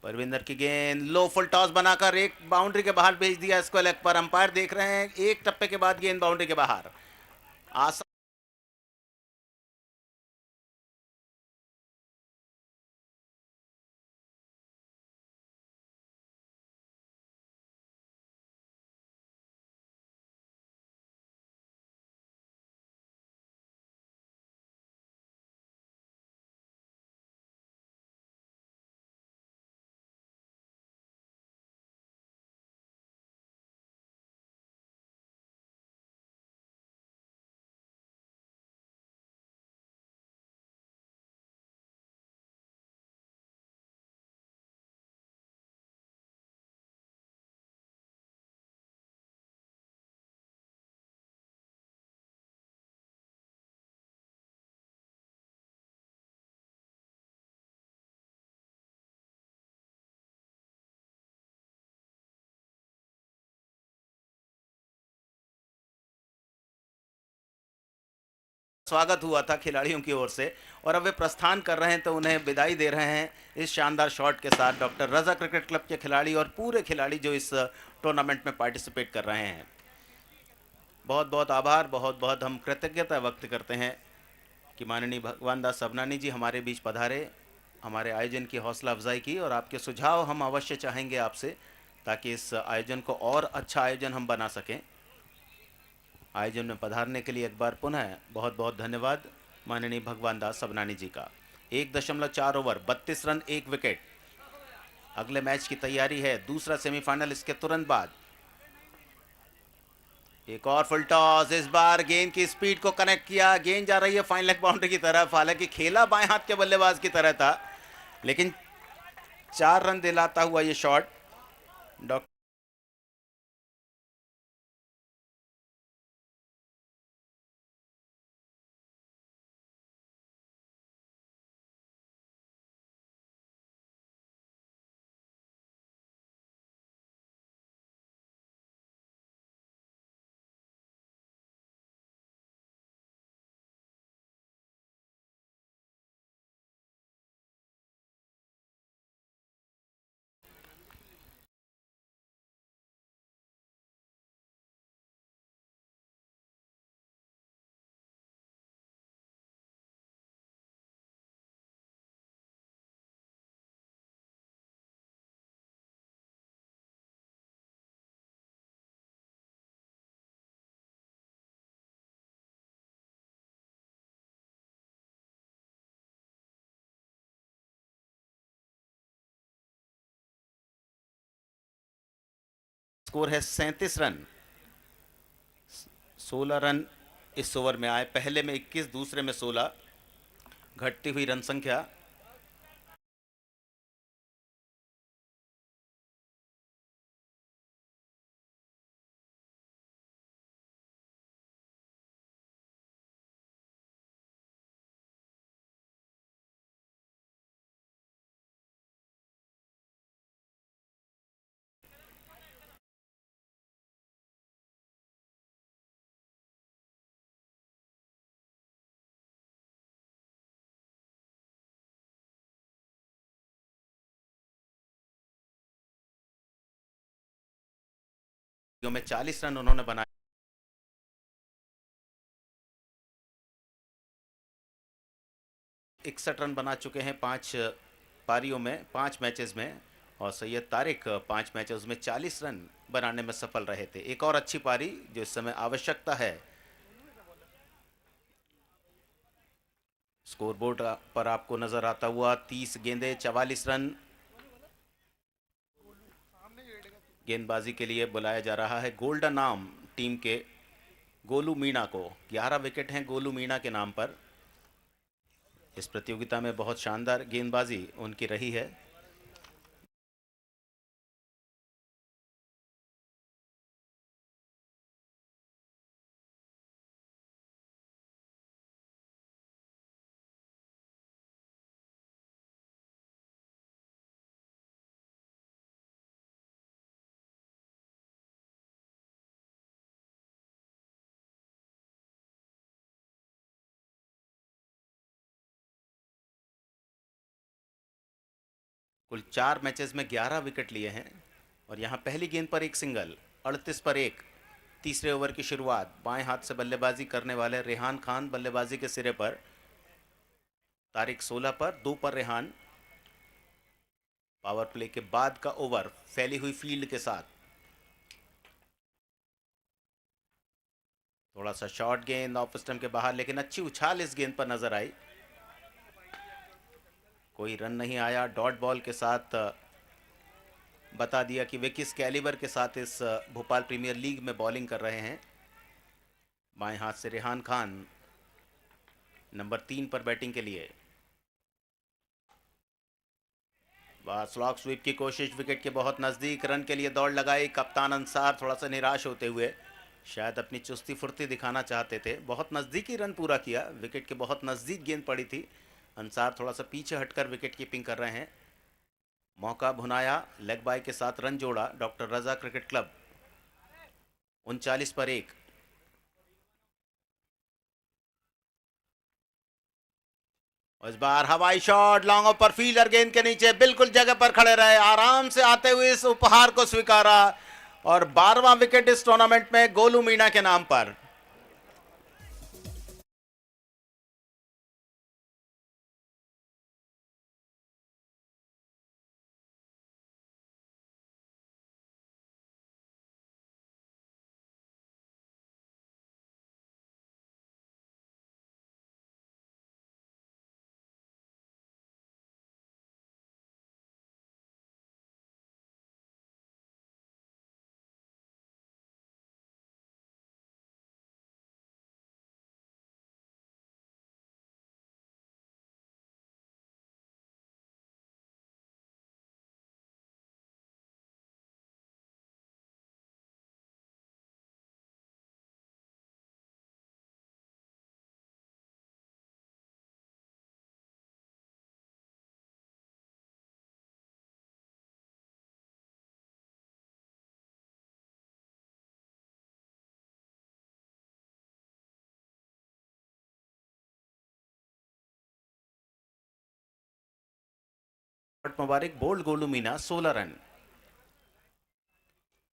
परविंदर की गेंद लो फुल टॉस बनाकर एक बाउंड्री के बाहर भेज दिया स्क्वायर लेग पर। अंपायर देख रहे हैं, एक टप्पे के बाद गेंद बाउंड्री के बाहर। आसान स्वागत हुआ था खिलाड़ियों की ओर से और अब वे प्रस्थान कर रहे हैं, तो उन्हें विदाई दे रहे हैं इस शानदार शॉट के साथ डॉक्टर रजा क्रिकेट क्लब के खिलाड़ी और पूरे खिलाड़ी जो इस टूर्नामेंट में पार्टिसिपेट कर रहे हैं। बहुत बहुत आभार, बहुत बहुत हम कृतज्ञता व्यक्त करते हैं कि माननीय भगवान दास सबनानी जी हमारे बीच पधारे, हमारे आयोजन की हौसला अफजाई की और आपके सुझाव हम अवश्य चाहेंगे आपसे, ताकि इस आयोजन को और अच्छा आयोजन हम बना सकें। आयोजन में पधारने के लिए एक बार पुनः बहुत बहुत धन्यवाद माननीय भगवान दास सबनानी जी का। 1.4 ओवर 32 रन 1 विकेट। अगले मैच की तैयारी है, दूसरा सेमीफाइनल इसके तुरंत बाद। एक और फुल टॉस, इस बार गेंद की स्पीड को कनेक्ट किया। गेंद जा रही है फाइन लेग बाउंड्री की तरफ। हालांकि खेला बाएं हाथ के बल्लेबाज की तरह था, लेकिन 4 रन दिलाता हुआ ये शॉट डॉक्टर स्कोर है 37 रन। 16 रन इस ओवर में आए, पहले में 21, दूसरे में 16। घटती हुई रन संख्या में 40 रन उन्होंने बनाए। 61 रन बना चुके हैं 5 पारियों में, 5 मैचेस में। और सैयद तारिक 5 मैचेस में 40 रन बनाने में सफल रहे थे। एक और अच्छी पारी जो इस समय आवश्यकता है। स्कोरबोर्ड पर आपको नजर आता हुआ 30 गेंदें 44 रन। गेंदबाजी के लिए बुलाया जा रहा है गोल्डन आर्म टीम के गोलू मीणा को। 11 विकेट हैं गोलू मीणा के नाम पर। इस प्रतियोगिता में बहुत शानदार गेंदबाजी उनकी रही है। कुल 4 मैचेस में 11 विकेट लिए हैं। और यहाँ पहली गेंद पर एक सिंगल, 38 पर 1। तीसरे ओवर की शुरुआत। बाएं हाथ से बल्लेबाजी करने वाले रेहान खान बल्लेबाजी के सिरे पर। तारिक 16 पर, 2 पर रेहान। पावर प्ले के बाद का ओवर फैली हुई फील्ड के साथ। थोड़ा सा शॉर्ट गेंद ऑफ स्टंप के बाहर, लेकिन अच्छी उछाल इस गेंद पर नजर आई। कोई रन नहीं आया। डॉट बॉल के साथ बता दिया कि वे किस कैलिबर के साथ इस भोपाल प्रीमियर लीग में बॉलिंग कर रहे हैं। बाएं हाथ से रेहान खान नंबर 3 पर बैटिंग के लिए। स्लॉग स्वीप की कोशिश, विकेट के बहुत नज़दीक। रन के लिए दौड़ लगाई कप्तान अंसार, थोड़ा सा निराश होते हुए। शायद अपनी चुस्ती फुर्ती दिखाना चाहते थे। बहुत नज़दीकी रन पूरा किया। विकेट के बहुत नज़दीक गेंद पड़ी थी। अंसार थोड़ा सा पीछे हटकर विकेट कीपिंग कर रहे हैं। मौका भुनाया, लेग बाय के साथ रन जोड़ा डॉक्टर रजा क्रिकेट क्लब। 39 पर 1। इस बार हवाई शॉट लॉन्ग ऑफ पर, फील्डर गेंद के नीचे बिल्कुल जगह पर खड़े रहे। आराम से आते हुए इस उपहार को स्वीकारा। और 12वां विकेट इस टूर्नामेंट में गोलू मीणा के नाम पर। मुबारक बोल्ड गोलू मीणा 16 रन।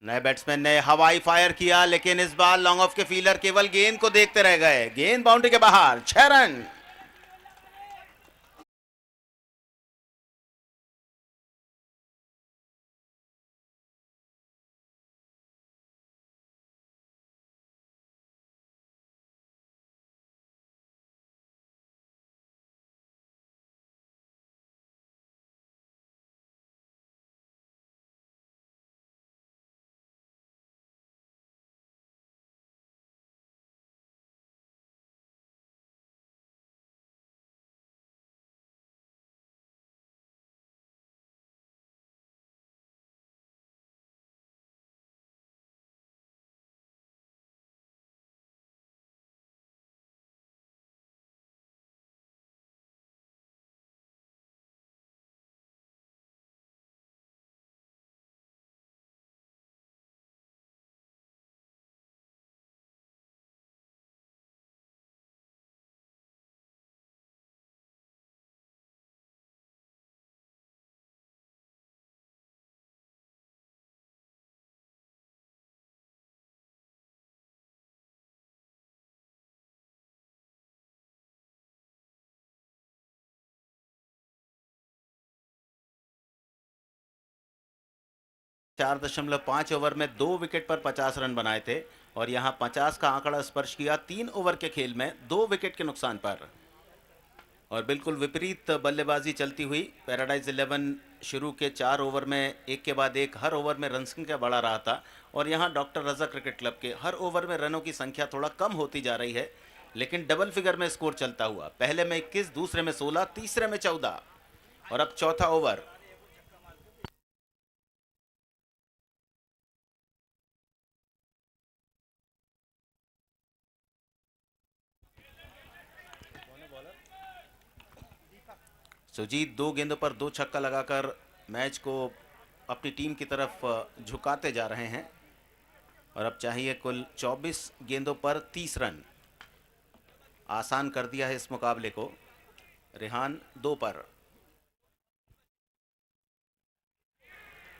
नए बैट्समैन ने हवाई फायर किया, लेकिन इस बार लॉन्ग ऑफ के फील्डर केवल गेंद को देखते रह गए। गेंद बाउंड्री के बाहर। 6 रन। 4.5 ओवर में 2 विकेट पर 50 रन बनाए थे और यहां 50 का आंकड़ा स्पर्श किया 3 ओवर के खेल में 2 विकेट के नुकसान पर। और बिल्कुल विपरीत बल्लेबाजी चलती हुई। पैराडाइज 11 शुरू के 4 ओवर में एक के बाद एक हर ओवर में रन संख्या बढ़ा रहा था और यहां डॉक्टर रजा क्रिकेट क्लब के हर ओवर में रनों की संख्या थोड़ा कम होती जा रही है, लेकिन डबल फिगर में स्कोर चलता हुआ। पहले में 21, दूसरे में 16, तीसरे में 14 और अब चौथा ओवर। सुजीत 2 गेंदों पर 2 छक्का लगाकर मैच को अपनी टीम की तरफ झुकाते जा रहे हैं और अब चाहिए कुल 24 गेंदों पर 30 रन। आसान कर दिया है इस मुकाबले को। रेहान 2 पर।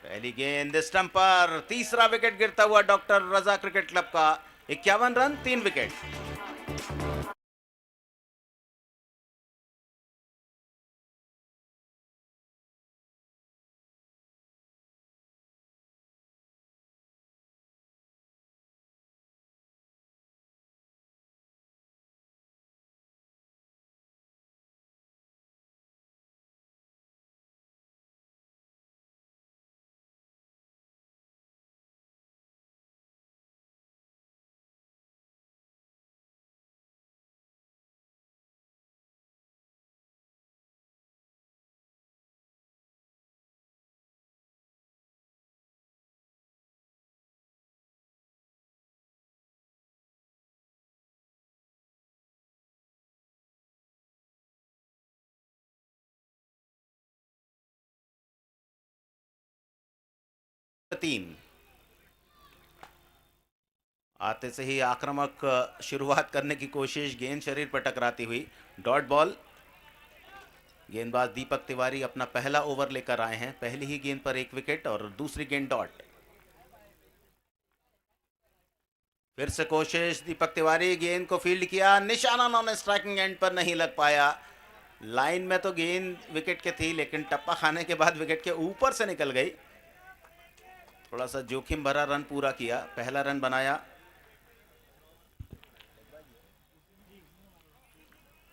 पहली गेंद स्टंप पर, तीसरा विकेट गिरता हुआ डॉक्टर रजा क्रिकेट क्लब का। 51 रन 3 विकेट। तीन आते से ही आक्रामक शुरुआत करने की कोशिश, गेंद शरीर पर टकराती हुई। Dot ball. गेंदबाज दीपक तिवारी अपना पहला ओवर लेकर आए हैं। पहली ही गेंद पर 1 विकेट और दूसरी गेंद डॉट। फिर से कोशिश दीपक तिवारी, गेंद को फील्ड किया, निशाना नॉन स्ट्राइकिंग एंड पर नहीं लग पाया। लाइन में तो गेंद विकेट के थी, लेकिन टप्पा खाने के बाद विकेट के ऊपर से निकल गई। थोड़ा सा जोखिम भरा रन पूरा किया, पहला रन बनाया।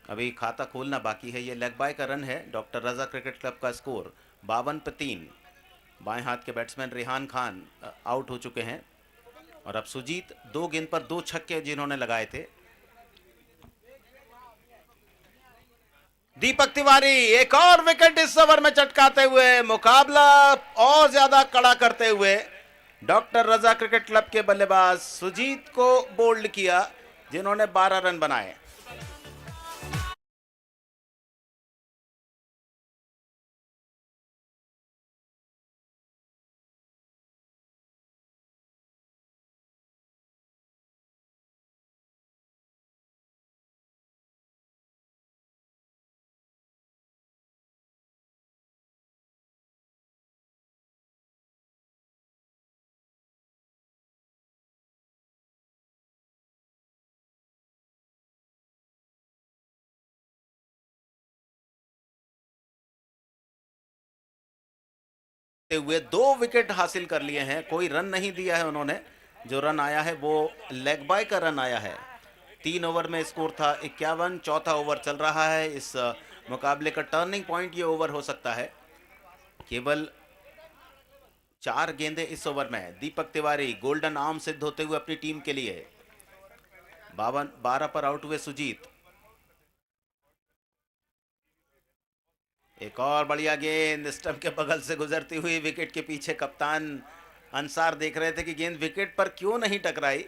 अभी खाता खोलना बाकी है। ये लेग बाय का रन है। डॉक्टर रजा क्रिकेट क्लब का स्कोर 52 पे 3। बाएं हाथ के बैट्समैन रेहान खान आउट हो चुके हैं और अब सुजीत 2 गेंद पर 2 छक्के जिन्होंने लगाए थे। दीपक तिवारी एक और विकेट इस ओवर में चटकाते हुए मुकाबला और ज्यादा कड़ा करते हुए डॉक्टर रजा क्रिकेट क्लब के बल्लेबाज सुजीत को बोल्ड किया, जिन्होंने 12 रन बनाए। हुए 2 विकेट हासिल कर लिए हैं। कोई रन नहीं दिया है उन्होंने। जो रन आया है वो लेग बाय का रन आया है। 3 ओवर में स्कोर था 51। चौथा ओवर चल रहा है। इस मुकाबले का टर्निंग पॉइंट ये ओवर हो सकता है। केवल 4 गेंदें इस ओवर में। दीपक तिवारी गोल्डन आर्म सिद्ध होते हुए अपनी टीम के लिए। 12 पर आउट हुए सुजीत। एक और बढ़िया गेंद स्टंप के बगल से गुजरती हुई विकेट के पीछे। कप्तान अंसार देख रहे थे कि गेंद विकेट पर क्यों नहीं टकराई,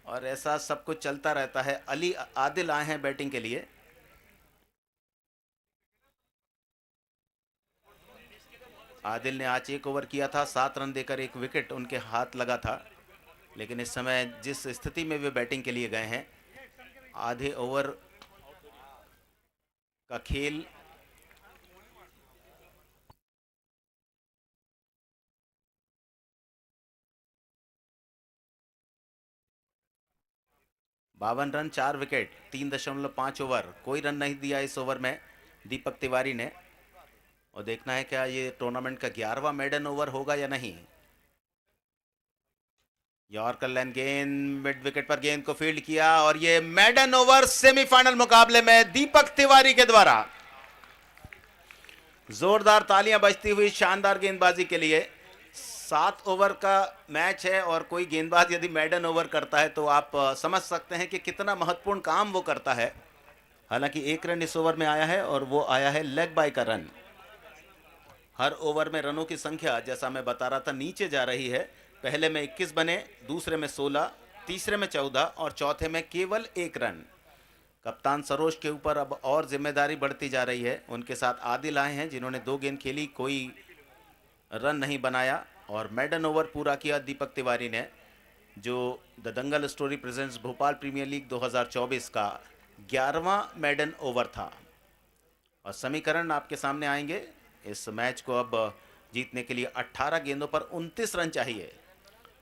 और ऐसा सब कुछ चलता रहता है। अली आदिल आए हैं बैटिंग के लिए। आदिल ने आज 1 ओवर किया था, 7 रन देकर 1 विकेट उनके हाथ लगा था। लेकिन इस समय जिस स्थिति में वे बैटिंग के लिए गए हैं, आधे ओवर का खेल बावन रन 4 विकेट 3.5 ओवर। कोई रन नहीं दिया इस ओवर में दीपक तिवारी ने। और देखना है क्या ये टूर्नामेंट का 11वां मेडन ओवर होगा या नहीं। यॉर्कर लाइन गेंद मिड विकेट पर गेंद को फील्ड किया और ये मेडन ओवर सेमीफाइनल मुकाबले में दीपक तिवारी के द्वारा। जोरदार तालियां बजती हुई शानदार गेंदबाजी के लिए। 7 ओवर का मैच है और कोई गेंदबाज यदि मेडन ओवर करता है तो आप समझ सकते हैं कि कितना महत्वपूर्ण काम वो करता है। हालांकि 1 रन इस ओवर में आया है और वो आया है लेग बाय का रन। हर ओवर में रनों की संख्या जैसा मैं बता रहा था नीचे जा रही है। पहले में 21 बने, दूसरे में 16, तीसरे में 14 और चौथे में केवल 1 रन। कप्तान सरोज के ऊपर अब और जिम्मेदारी बढ़ती जा रही है। उनके साथ आदिल आए हैं जिन्होंने 2 गेंद खेली, कोई रन नहीं बनाया और मेडन ओवर पूरा किया दीपक तिवारी ने, जो the Dangal story presents Bhopal premier league 2024 का 11वां मेडन ओवर था। और समीकरण आपके सामने आएंगे। इस मैच को अब जीतने के लिए 18 गेंदों पर 29 रन चाहिए।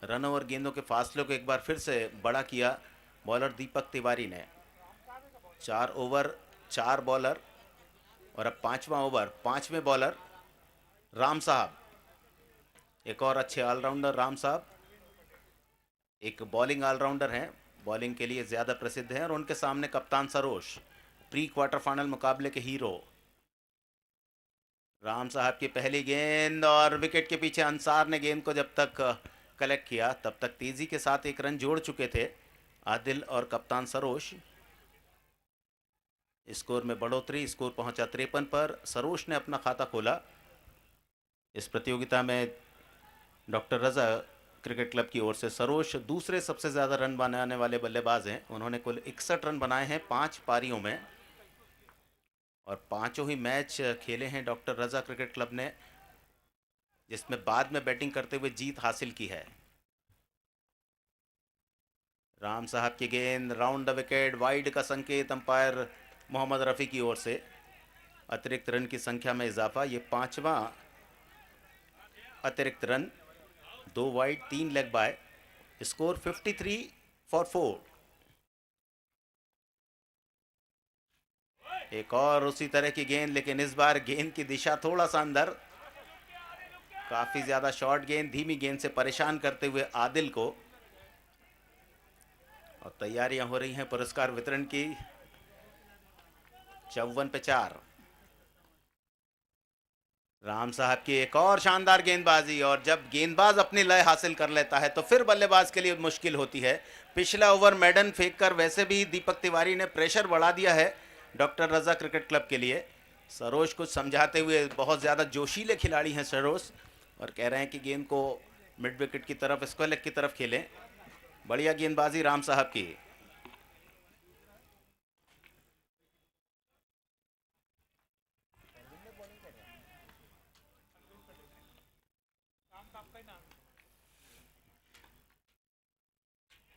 रन और गेंदों के फासले को एक बार फिर से बड़ा किया बॉलर दीपक तिवारी ने। 4 ओवर 4 बॉलर और अब 5वां ओवर 5वें बॉलर राम साहब, एक और अच्छे ऑलराउंडर राम साहब, एक बॉलिंग ऑलराउंडर हैं, बॉलिंग के लिए ज़्यादा प्रसिद्ध हैं और उनके सामने कप्तान सरोज, प्री क्वार्टर फाइनल मुकाबले के हीरो। राम साहब की पहली गेंद और विकेट के पीछे अंसार ने गेंद को जब तक कलेक्ट किया तब तक तेजी के साथ 1 रन जोड़ चुके थे आदिल और कप्तान सरोज। स्कोर में बढ़ोतरी, स्कोर पहुंचा 53 पर। सरोज ने अपना खाता खोला। इस प्रतियोगिता में डॉक्टर रजा क्रिकेट क्लब की ओर से सरोज दूसरे सबसे ज़्यादा रन बनाने वाले बल्लेबाज हैं। उन्होंने कुल 61 रन बनाए हैं 5 पारियों में और 5 ही मैच खेले हैं डॉक्टर रजा क्रिकेट क्लब ने, जिसमें बाद में बैटिंग करते हुए जीत हासिल की है। राम साहब की गेंद राउंड द विकेट, वाइड का संकेत अंपायर मोहम्मद रफ़ी की ओर से। अतिरिक्त रन की संख्या में इजाफा, ये 5वां अतिरिक्त रन, 2 wide 3 leg bye. Score 53 for 4। एक और उसी तरह की गेंद, लेकिन इस बार गेंद की दिशा थोड़ा सा अंदर। काफी ज्यादा शॉर्ट गेंद, धीमी गेंद से परेशान करते हुए आदिल को। और तैयारियां हो रही हैं पुरस्कार वितरण की। 54 पे 4। राम साहब की एक और शानदार गेंदबाजी और जब गेंदबाज अपनी लय हासिल कर लेता है तो फिर बल्लेबाज के लिए मुश्किल होती है। पिछला ओवर मेडन फेंककर वैसे भी दीपक तिवारी ने प्रेशर बढ़ा दिया है डॉक्टर रजा क्रिकेट क्लब के लिए। सरोज कुछ समझाते हुए, बहुत ज़्यादा जोशीले खिलाड़ी हैं सरोज, और कह रहे हैं कि गेंद को मिड विकेट की तरफ, स्क्वायर लेग की तरफ खेलें। बढ़िया गेंदबाजी राम साहब की।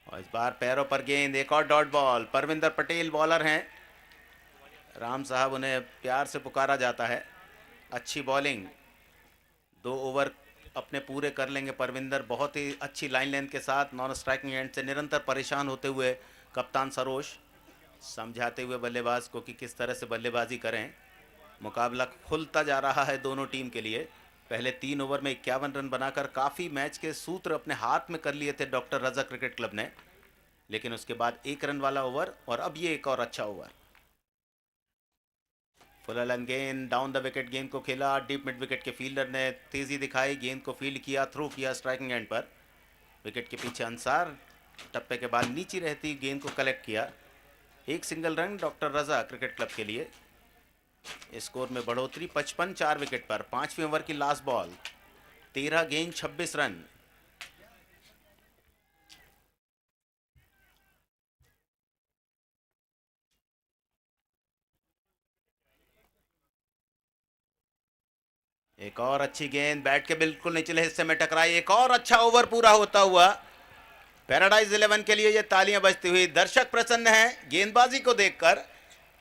और इस बार पैरों पर गेंद, एक और dot ball. Parvinder Patel bowler हैं, राम साहब उन्हें प्यार से पुकारा जाता है। अच्छी बॉलिंग, 2 ओवर अपने पूरे कर लेंगे परविंदर। बहुत ही अच्छी लाइन लेंथ के साथ नॉन स्ट्राइकिंग एंड से निरंतर परेशान होते हुए कप्तान सरोज समझाते हुए बल्लेबाज को कि किस तरह से बल्लेबाजी करें। मुकाबला खुलता जा रहा है दोनों टीम के लिए। पहले 3 ओवर में 51 रन बनाकर काफ़ी मैच के सूत्र अपने हाथ में कर लिए थे डॉक्टर रजा क्रिकेट क्लब ने, लेकिन उसके बाद 1 रन वाला ओवर और अब ये एक और अच्छा ओवर। फुल लेंथ गेंद, डाउन द विकेट गेंद को खेला। डीप मिड विकेट के फील्डर ने तेज़ी दिखाई, गेंद को फील्ड किया, थ्रो किया स्ट्राइकिंग एंड पर। विकेट के पीछे अंसार टप्पे के बाद नीचे रहती गेंद को कलेक्ट किया। 1 single run doctor Raza cricket club के लिए। स्कोर में बढ़ोतरी 55 4 विकेट पर। 5वें ओवर की लास्ट बॉल, 13 गेंद 26 रन। एक और अच्छी गेंद बैट के बिल्कुल निचले हिस्से में टकराई। एक और अच्छा ओवर पूरा होता हुआ। पैराडाइज 11 के लिए ये तालियां बजती हुई। दर्शक प्रसन्न हैं गेंदबाजी को देखकर।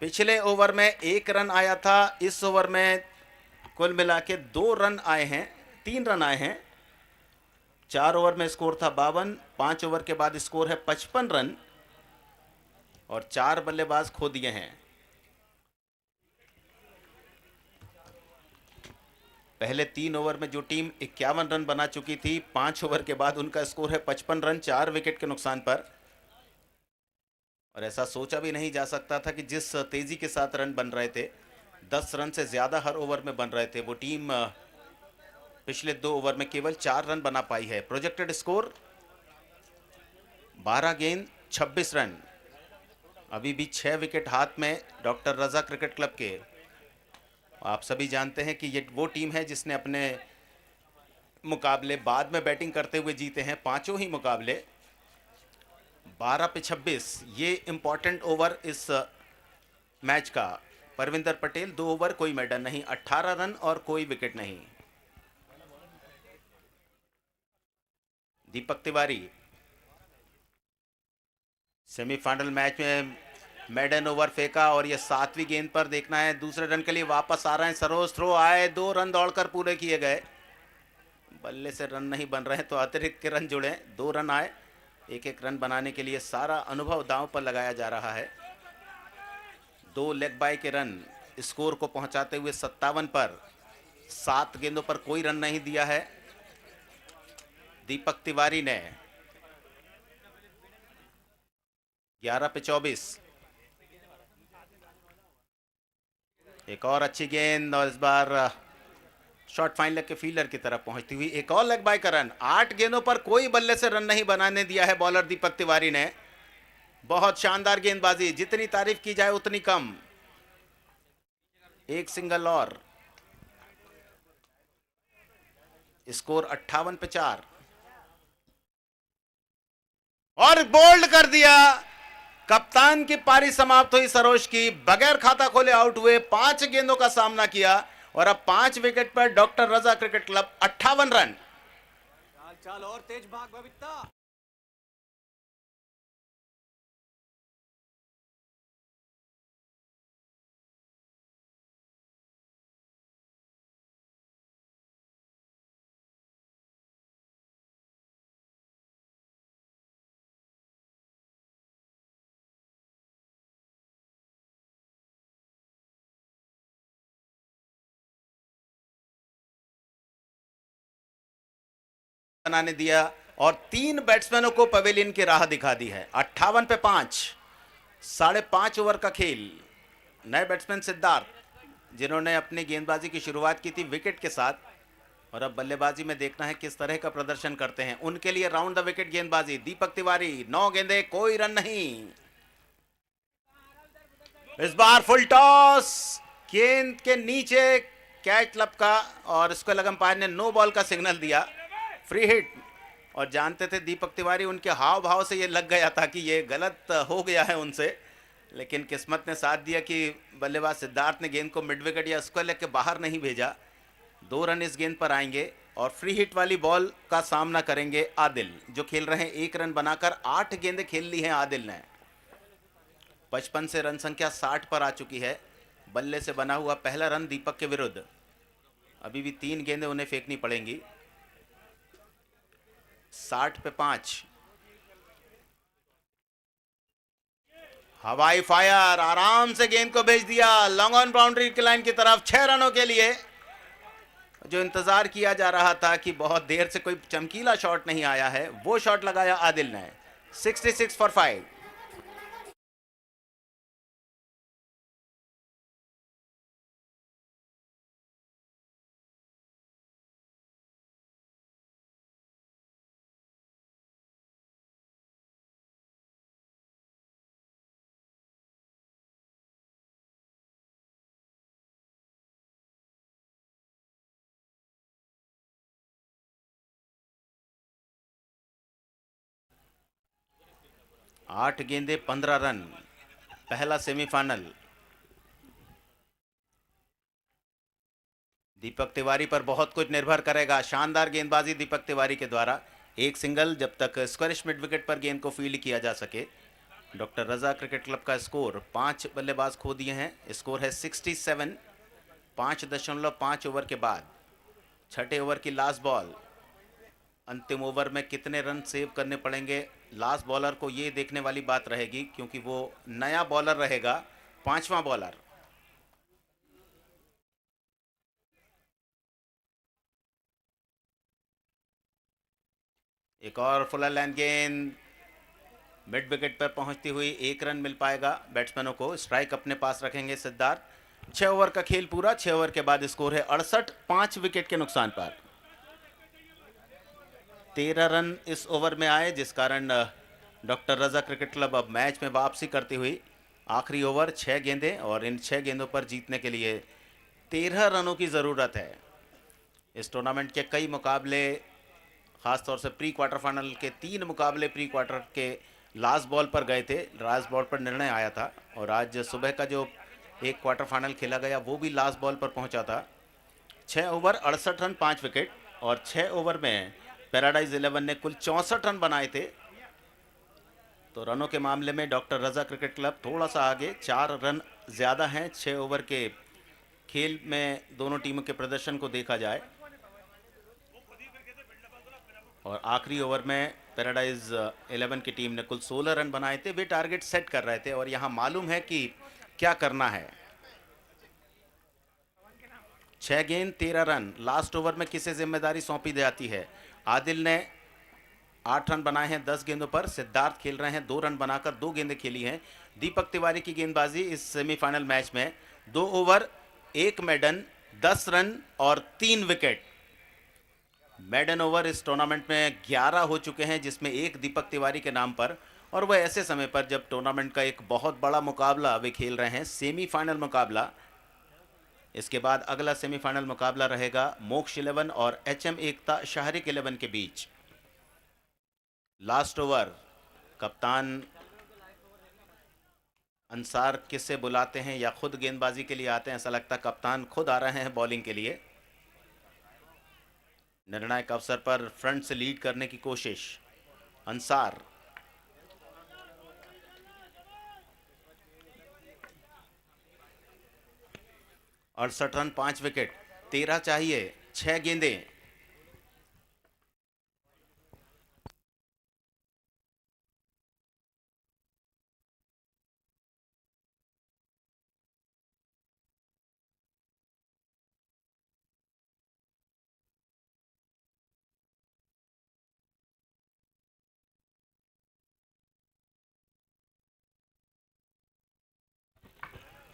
पिछले ओवर में 1 रन आया था, इस ओवर में कुल मिला के 2 रन आए हैं, 3 रन आए हैं। 4 ओवर में स्कोर था 52, 5 ओवर के बाद स्कोर है 55 रन और 4 बल्लेबाज खो दिए हैं। पहले 3 ओवर में जो टीम 51 रन बना चुकी थी, 5 ओवर के बाद उनका स्कोर है 55 रन 4 विकेट के नुकसान पर। और ऐसा सोचा भी नहीं जा सकता था कि जिस तेजी के साथ रन बन रहे थे, 10 रन से ज़्यादा हर ओवर में बन रहे थे, वो टीम पिछले 2 ओवर में केवल 4 रन बना पाई है। प्रोजेक्टेड स्कोर 12 गेंद 26 रन। अभी भी 6 विकेट हाथ में डॉक्टर रजा क्रिकेट क्लब के। आप सभी जानते हैं कि ये वो टीम है जिसने अपने मुकाबले बाद में बैटिंग करते हुए जीते हैं, पांचों ही मुकाबले। 12 पे 26 ये इंपॉर्टेंट ओवर इस मैच का। परविंदर पटेल 2 ओवर कोई मेडन नहीं, 18 रन और कोई विकेट नहीं। दीपक तिवारी सेमीफाइनल मैच में मेडन ओवर फेंका और ये 7वीं गेंद पर देखना है दूसरे रन के लिए वापस आ रहे हैं सरोज। थ्रो आए, 2 रन दौड़कर पूरे किए गए। बल्ले से रन नहीं बन रहे हैं तो अतिरिक्त के रन जुड़े, 2 रन आए। एक रन बनाने के लिए सारा अनुभव दांव पर लगाया जा रहा है। 2 लेग बाय के रन स्कोर को पहुंचाते हुए 57 पर। 7 गेंदों पर कोई रन नहीं दिया है दीपक तिवारी ने। 11 पे 24 एक और अच्छी गेंद और इस बार शॉर्ट फाइन लेग के फील्डर की तरफ पहुंचती हुई एक और लेग बाय का रन। 8 गेंदों पर कोई बल्ले से रन नहीं बनाने दिया है बॉलर दीपक तिवारी ने। बहुत शानदार गेंदबाजी, जितनी तारीफ की जाए उतनी कम। एक सिंगल और स्कोर 58 पे 4 और बोल्ड कर दिया। कप्तान की पारी समाप्त हुई सरोज की, बगैर खाता खोले आउट हुए। 5 गेंदों का सामना किया और अब 5 विकेट पर doctor Raza cricket club 58 run. चाल और तेज भाग बबीता। बनाने दिया और 3 बैट्समैनों को पवेलियन की राह दिखा दी है। 58 पे 5, 5.5 ओवर का खेल। नए बैट्समैन सिद्धार्थ जिन्होंने अपनी गेंदबाजी की शुरुआत की थी विकेट के साथ, और अब बल्लेबाजी में देखना है किस तरह का प्रदर्शन करते हैं। उनके लिए राउंड द विकेट गेंदबाजी दीपक तिवारी। 9 गेंदे कोई रन नहीं। इस बार फुल टॉस, गेंद के नीचे कैच लपका और इसको लग अंपायर ने नो बॉल का सिग्नल दिया, फ्री हिट। और जानते थे दीपक तिवारी, उनके हाव भाव से ये लग गया था कि ये गलत हो गया है उनसे, लेकिन किस्मत ने साथ दिया कि बल्लेबाज सिद्धार्थ ने गेंद को मिड विकेट या स्क्वायर लेग के बाहर नहीं भेजा। 2 रन इस गेंद पर आएंगे और फ्री हिट वाली बॉल का सामना करेंगे आदिल, जो खेल रहे हैं 1 रन बनाकर। 8 गेंदें खेल ली हैं आदिल ने। 55 से रन संख्या 60 पर आ चुकी है। बल्ले से बना हुआ पहला रन दीपक के विरुद्ध। अभी भी 3 गेंदें उन्हें फेंकनी पड़ेंगी। 60 पे 5, हवाई फायर, आराम से गेंद को भेज दिया लॉन्ग ऑन बाउंड्री की लाइन की तरफ। 6 रनों के लिए जो इंतजार किया जा रहा था कि बहुत देर से कोई चमकीला शॉट नहीं आया है, वो शॉट लगाया आदिल ने। 66 फॉर 5। आठ गेंदे 15 रन, पहला सेमीफाइनल। दीपक तिवारी पर बहुत कुछ निर्भर करेगा। शानदार गेंदबाजी दीपक तिवारी के द्वारा। एक सिंगल जब तक स्क्वायरिश मिड विकेट पर गेंद को फील्ड किया जा सके। डॉक्टर रजा क्रिकेट क्लब का स्कोर, 5 बल्लेबाज खो दिए हैं। स्कोर है 67। 5.5 ओवर के बाद, छठे ओवर की लास्ट बॉल। अंतिम ओवर में कितने रन सेव करने पड़ेंगे लास्ट बॉलर को, ये देखने वाली बात रहेगी, क्योंकि वो नया बॉलर रहेगा, 5वां बॉलर। एक और फुल लेंथ गेंद मिड विकेट पर पहुंचती हुई, 1 रन मिल पाएगा बैट्समैनों को। स्ट्राइक अपने पास रखेंगे सिद्धार्थ। 6 ओवर का खेल पूरा, 6 ओवर के बाद स्कोर है 68, 5 विकेट के नुकसान पर। 13 रन इस ओवर में आए, जिस कारण डॉक्टर रजा क्रिकेट क्लब अब मैच में वापसी करती हुई। आखिरी ओवर, 6 गेंदें, और इन 6 गेंदों पर जीतने के लिए 13 रनों की ज़रूरत है। इस टूर्नामेंट के कई मुकाबले, ख़ासतौर से प्री क्वार्टर फाइनल के 3 मुकाबले प्री क्वार्टर के लास्ट बॉल पर गए थे, लास्ट बॉल पर निर्णय आया था। और आज सुबह का जो एक क्वार्टर फाइनल खेला गया वो भी लास्ट बॉल पर पहुंचा था। 6 ओवर 68 रन 5 विकेट, और 6 ओवर में पैराडाइज 11 ने कुल 64 रन बनाए थे। तो रनों के मामले में डॉक्टर रजा क्रिकेट क्लब थोड़ा सा आगे, 4 रन ज़्यादा हैं 6 ओवर के खेल में दोनों टीमों के प्रदर्शन को देखा जाए। और आखिरी ओवर में पैराडाइज 11 की टीम ने कुल 16 रन बनाए थे। वे टारगेट सेट कर रहे थे और यहाँ मालूम है कि क्या करना है। 6 गेंद 13 रन, लास्ट ओवर में किसे जिम्मेदारी सौंपी जाती है। आदिल ने 8 रन बनाए हैं 10 गेंदों पर। सिद्धार्थ खेल रहे हैं 2 रन बनाकर, 2 गेंदें खेली हैं। दीपक तिवारी की गेंदबाजी इस सेमीफाइनल मैच में 2 ओवर 1 मेडन, 10 रन और 3 विकेट। मेडन ओवर इस टूर्नामेंट में 11 हो चुके हैं, जिसमें एक दीपक तिवारी के नाम पर, और वह ऐसे समय पर जब टूर्नामेंट का एक बहुत बड़ा मुकाबला वे खेल रहे हैं, सेमीफाइनल मुकाबला। इसके बाद अगला सेमीफाइनल मुकाबला रहेगा मोक्ष 11 और एचएम एकता शाहरिक 11 के बीच। लास्ट ओवर, कप्तान अंसार किससे बुलाते हैं या खुद गेंदबाजी के लिए आते हैं, ऐसा लगता है कप्तान खुद आ रहे हैं बॉलिंग के लिए। निर्णायक अवसर पर फ्रंट से लीड करने की कोशिश अंसार। और 68 रन 5 विकेट, 13 चाहिए, 6 गेंदें।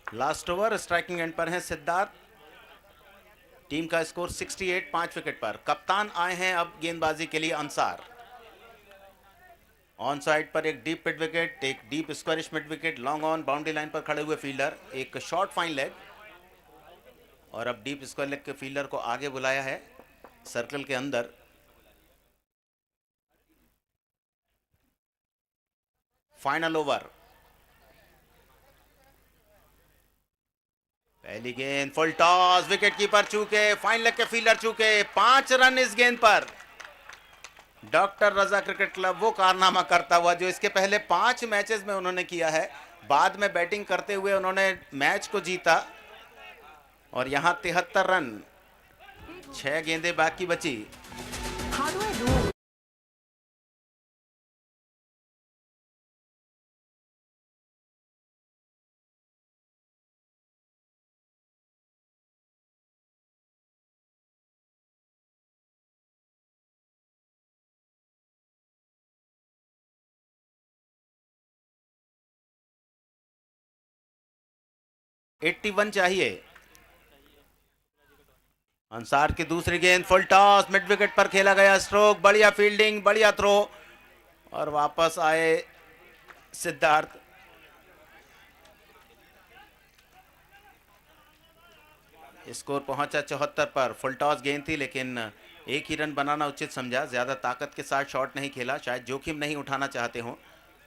लास्ट ओवर, स्ट्राइकिंग एंड पर है सिद्धार्थ। टीम का स्कोर 68, 5 विकेट पर। कप्तान आए हैं अब गेंदबाजी के लिए अंसार। ऑन साइड पर एक डीप मिड विकेट, एक deep squarish mid wicket, long on boundary line पर खड़े हुए फील्डर, एक शॉर्ट फाइन लेग, और अब डीप स्क्वायर लेग के फील्डर को आगे बुलाया है सर्कल के अंदर। फाइनल ओवर, पहली गेंद फुल टॉस, विकेट कीपर चूके, फाइन लेग के फील्डर चूके। 5 रन इस गेंद पर। डॉक्टर रजा क्रिकेट क्लब वो कारनामा करता हुआ जो इसके पहले 5 मैचेस में उन्होंने किया है। बाद में बैटिंग करते हुए उन्होंने मैच को जीता, और यहां 73 रन, 6 गेंदें बाकी बची। एट्टी 81 चाहिए। अंसार की दूसरी गेंद फुल टॉस, मिड विकेट पर खेला गया स्ट्रोक, बढ़िया फील्डिंग, बढ़िया थ्रो, और वापस आए सिद्धार्थ। स्कोर पहुंचा 74 पर। फुल टॉस गेंद थी, लेकिन एक ही रन बनाना उचित समझा। ज़्यादा ताकत के साथ शॉट नहीं खेला, शायद जोखिम नहीं उठाना चाहते हो,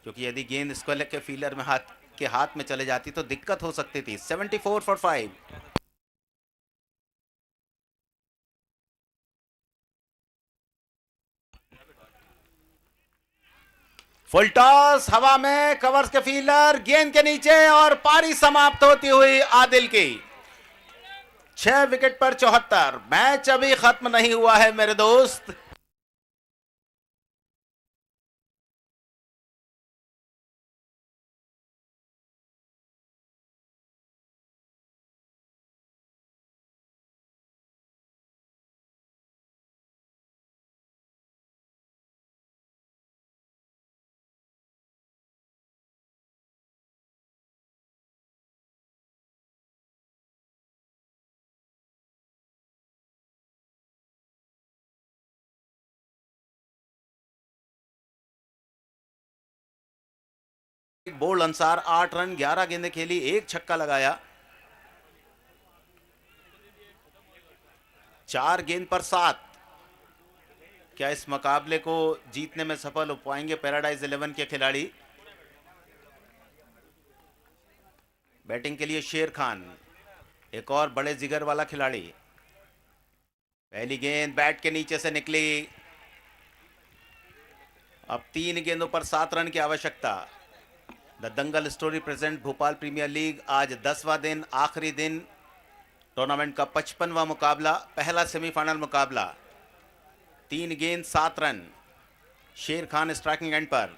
क्योंकि यदि गेंद स्क्वायर लेग के फील्डर में हाथ में चले जाती तो दिक्कत हो सकती थी। 74 फॉर 5। फुल टॉस हवा में, कवर्स के फील्डर गेंद के नीचे, और पारी समाप्त होती हुई आदिल की। 6 विकेट पर 74। मैच अभी खत्म नहीं हुआ है मेरे दोस्त। बोल्ड अंसार 8 रन 11 गेंदें खेली, एक छक्का लगाया। 4 गेंद पर 7। क्या इस मुकाबले को जीतने में सफल हो पाएंगे पैराडाइज 11 के खिलाड़ी? बैटिंग के लिए शेर खान, एक और बड़े जिगर वाला खिलाड़ी। पहली गेंद बैट के नीचे से निकली। अब 3 गेंदों पर 7 रन की आवश्यकता। The Dangal story present Bhopal premier league, आज 10वां दिन, आखिरी दिन, टूर्नामेंट का 55वां मुकाबला, पहला सेमीफाइनल मुकाबला। 3 गेंद 7 रन। शेर खान स्ट्राइकिंग एंड पर।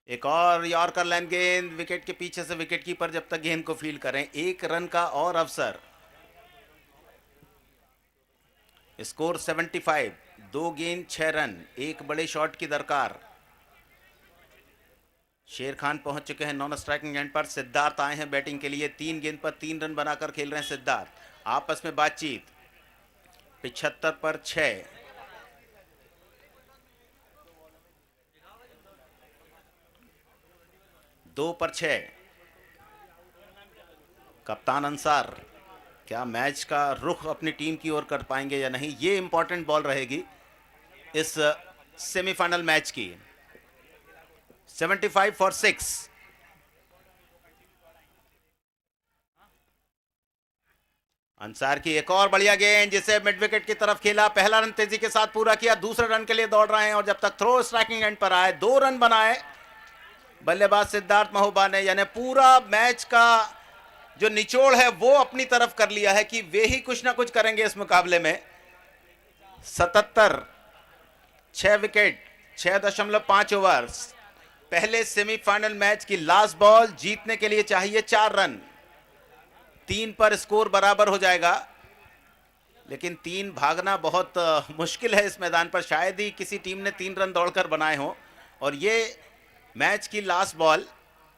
एक और यॉर्कर लाइन गेंद, विकेट के पीछे से विकेट कीपर जब तक गेंद को फील्ड करें। 1 रन का और अवसर। स्कोर 75, 2 गेंद 6 रन, एक बड़े शॉट की दरकार। शेर खान पहुंच चुके हैं नॉन स्ट्राइकिंग एंड पर। सिद्धार्थ आए हैं बैटिंग के लिए। 3 गेंद पर 3 रन बनाकर खेल रहे हैं सिद्धार्थ। आपस में बातचीत। 75 पर 6। दो पर 6। कप्तान अंसार क्या मैच का रुख अपनी टीम की ओर कर पाएंगे या नहीं, ये इंपॉर्टेंट बॉल रहेगी इस सेमीफाइनल मैच की। 75 फॉर 6। अंसार की एक और बढ़िया गेंद, जिसे मिड विकेट की तरफ खेला। पहला रन तेजी के साथ पूरा किया, दूसरे रन के लिए दौड़ रहे हैं और जब तक थ्रो स्ट्राइकिंग एंड पर आए 2 रन बनाए बल्लेबाज सिद्धार्थ महोबा ने। यानी पूरा मैच का जो निचोड़ है वो अपनी तरफ कर लिया है कि वे ही कुछ ना कुछ करेंगे इस मुकाबले में। 77, 6 विकेट, 6.5 ओवर। पहले सेमीफाइनल मैच की लास्ट बॉल, जीतने के लिए चाहिए 4 रन। 3 पर स्कोर बराबर हो जाएगा, लेकिन 3 भागना बहुत मुश्किल है इस मैदान पर। शायद ही किसी टीम ने 3 रन दौड़कर बनाए हों। और ये मैच की लास्ट बॉल,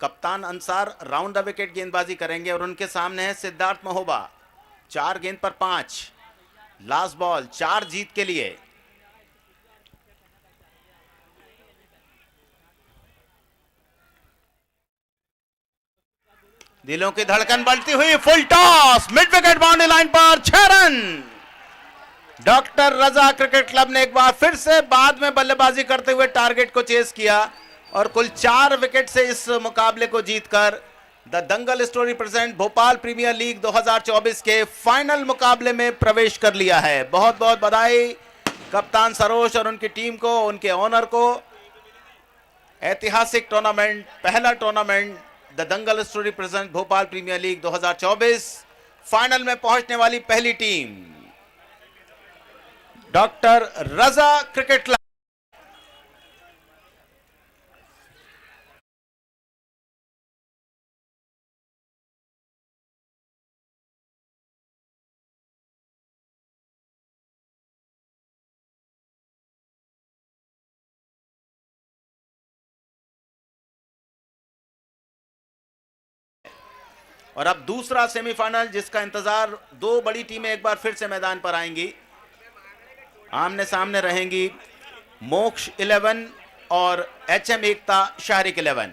कप्तान अंसार राउंड द विकेट गेंदबाजी करेंगे और उनके सामने है सिद्धार्थ महोबा। 4 गेंद पर 5, लास्ट बॉल, 4 जीत के लिए। दिलों की धड़कन बढ़ती हुई, full toss, mid wicket boundary line पर 6 run. Doctor Raza cricket club ने एक बार फिर से बाद में बल्लेबाजी करते हुए टारगेट को चेस किया और कुल 4 विकेट से इस मुकाबले को जीतकर the Dangal story present Bhopal premier league 2024 के फाइनल मुकाबले में प्रवेश कर लिया है। बहुत बहुत बधाई कप्तान सरोज और उनकी टीम को, उनके ओनर को। ऐतिहासिक टूर्नामेंट, पहला tournament the Dangal story present Bhopal premier league 2024, final में पहुंचने वाली पहली team doctor Raza cricket club. और अब दूसरा सेमीफाइनल जिसका इंतजार, 2 बड़ी टीमें एक बार फिर से मैदान पर आएंगी। आमने सामने रहेंगी मोक्ष 11 और HM एकता शाहरिक 11।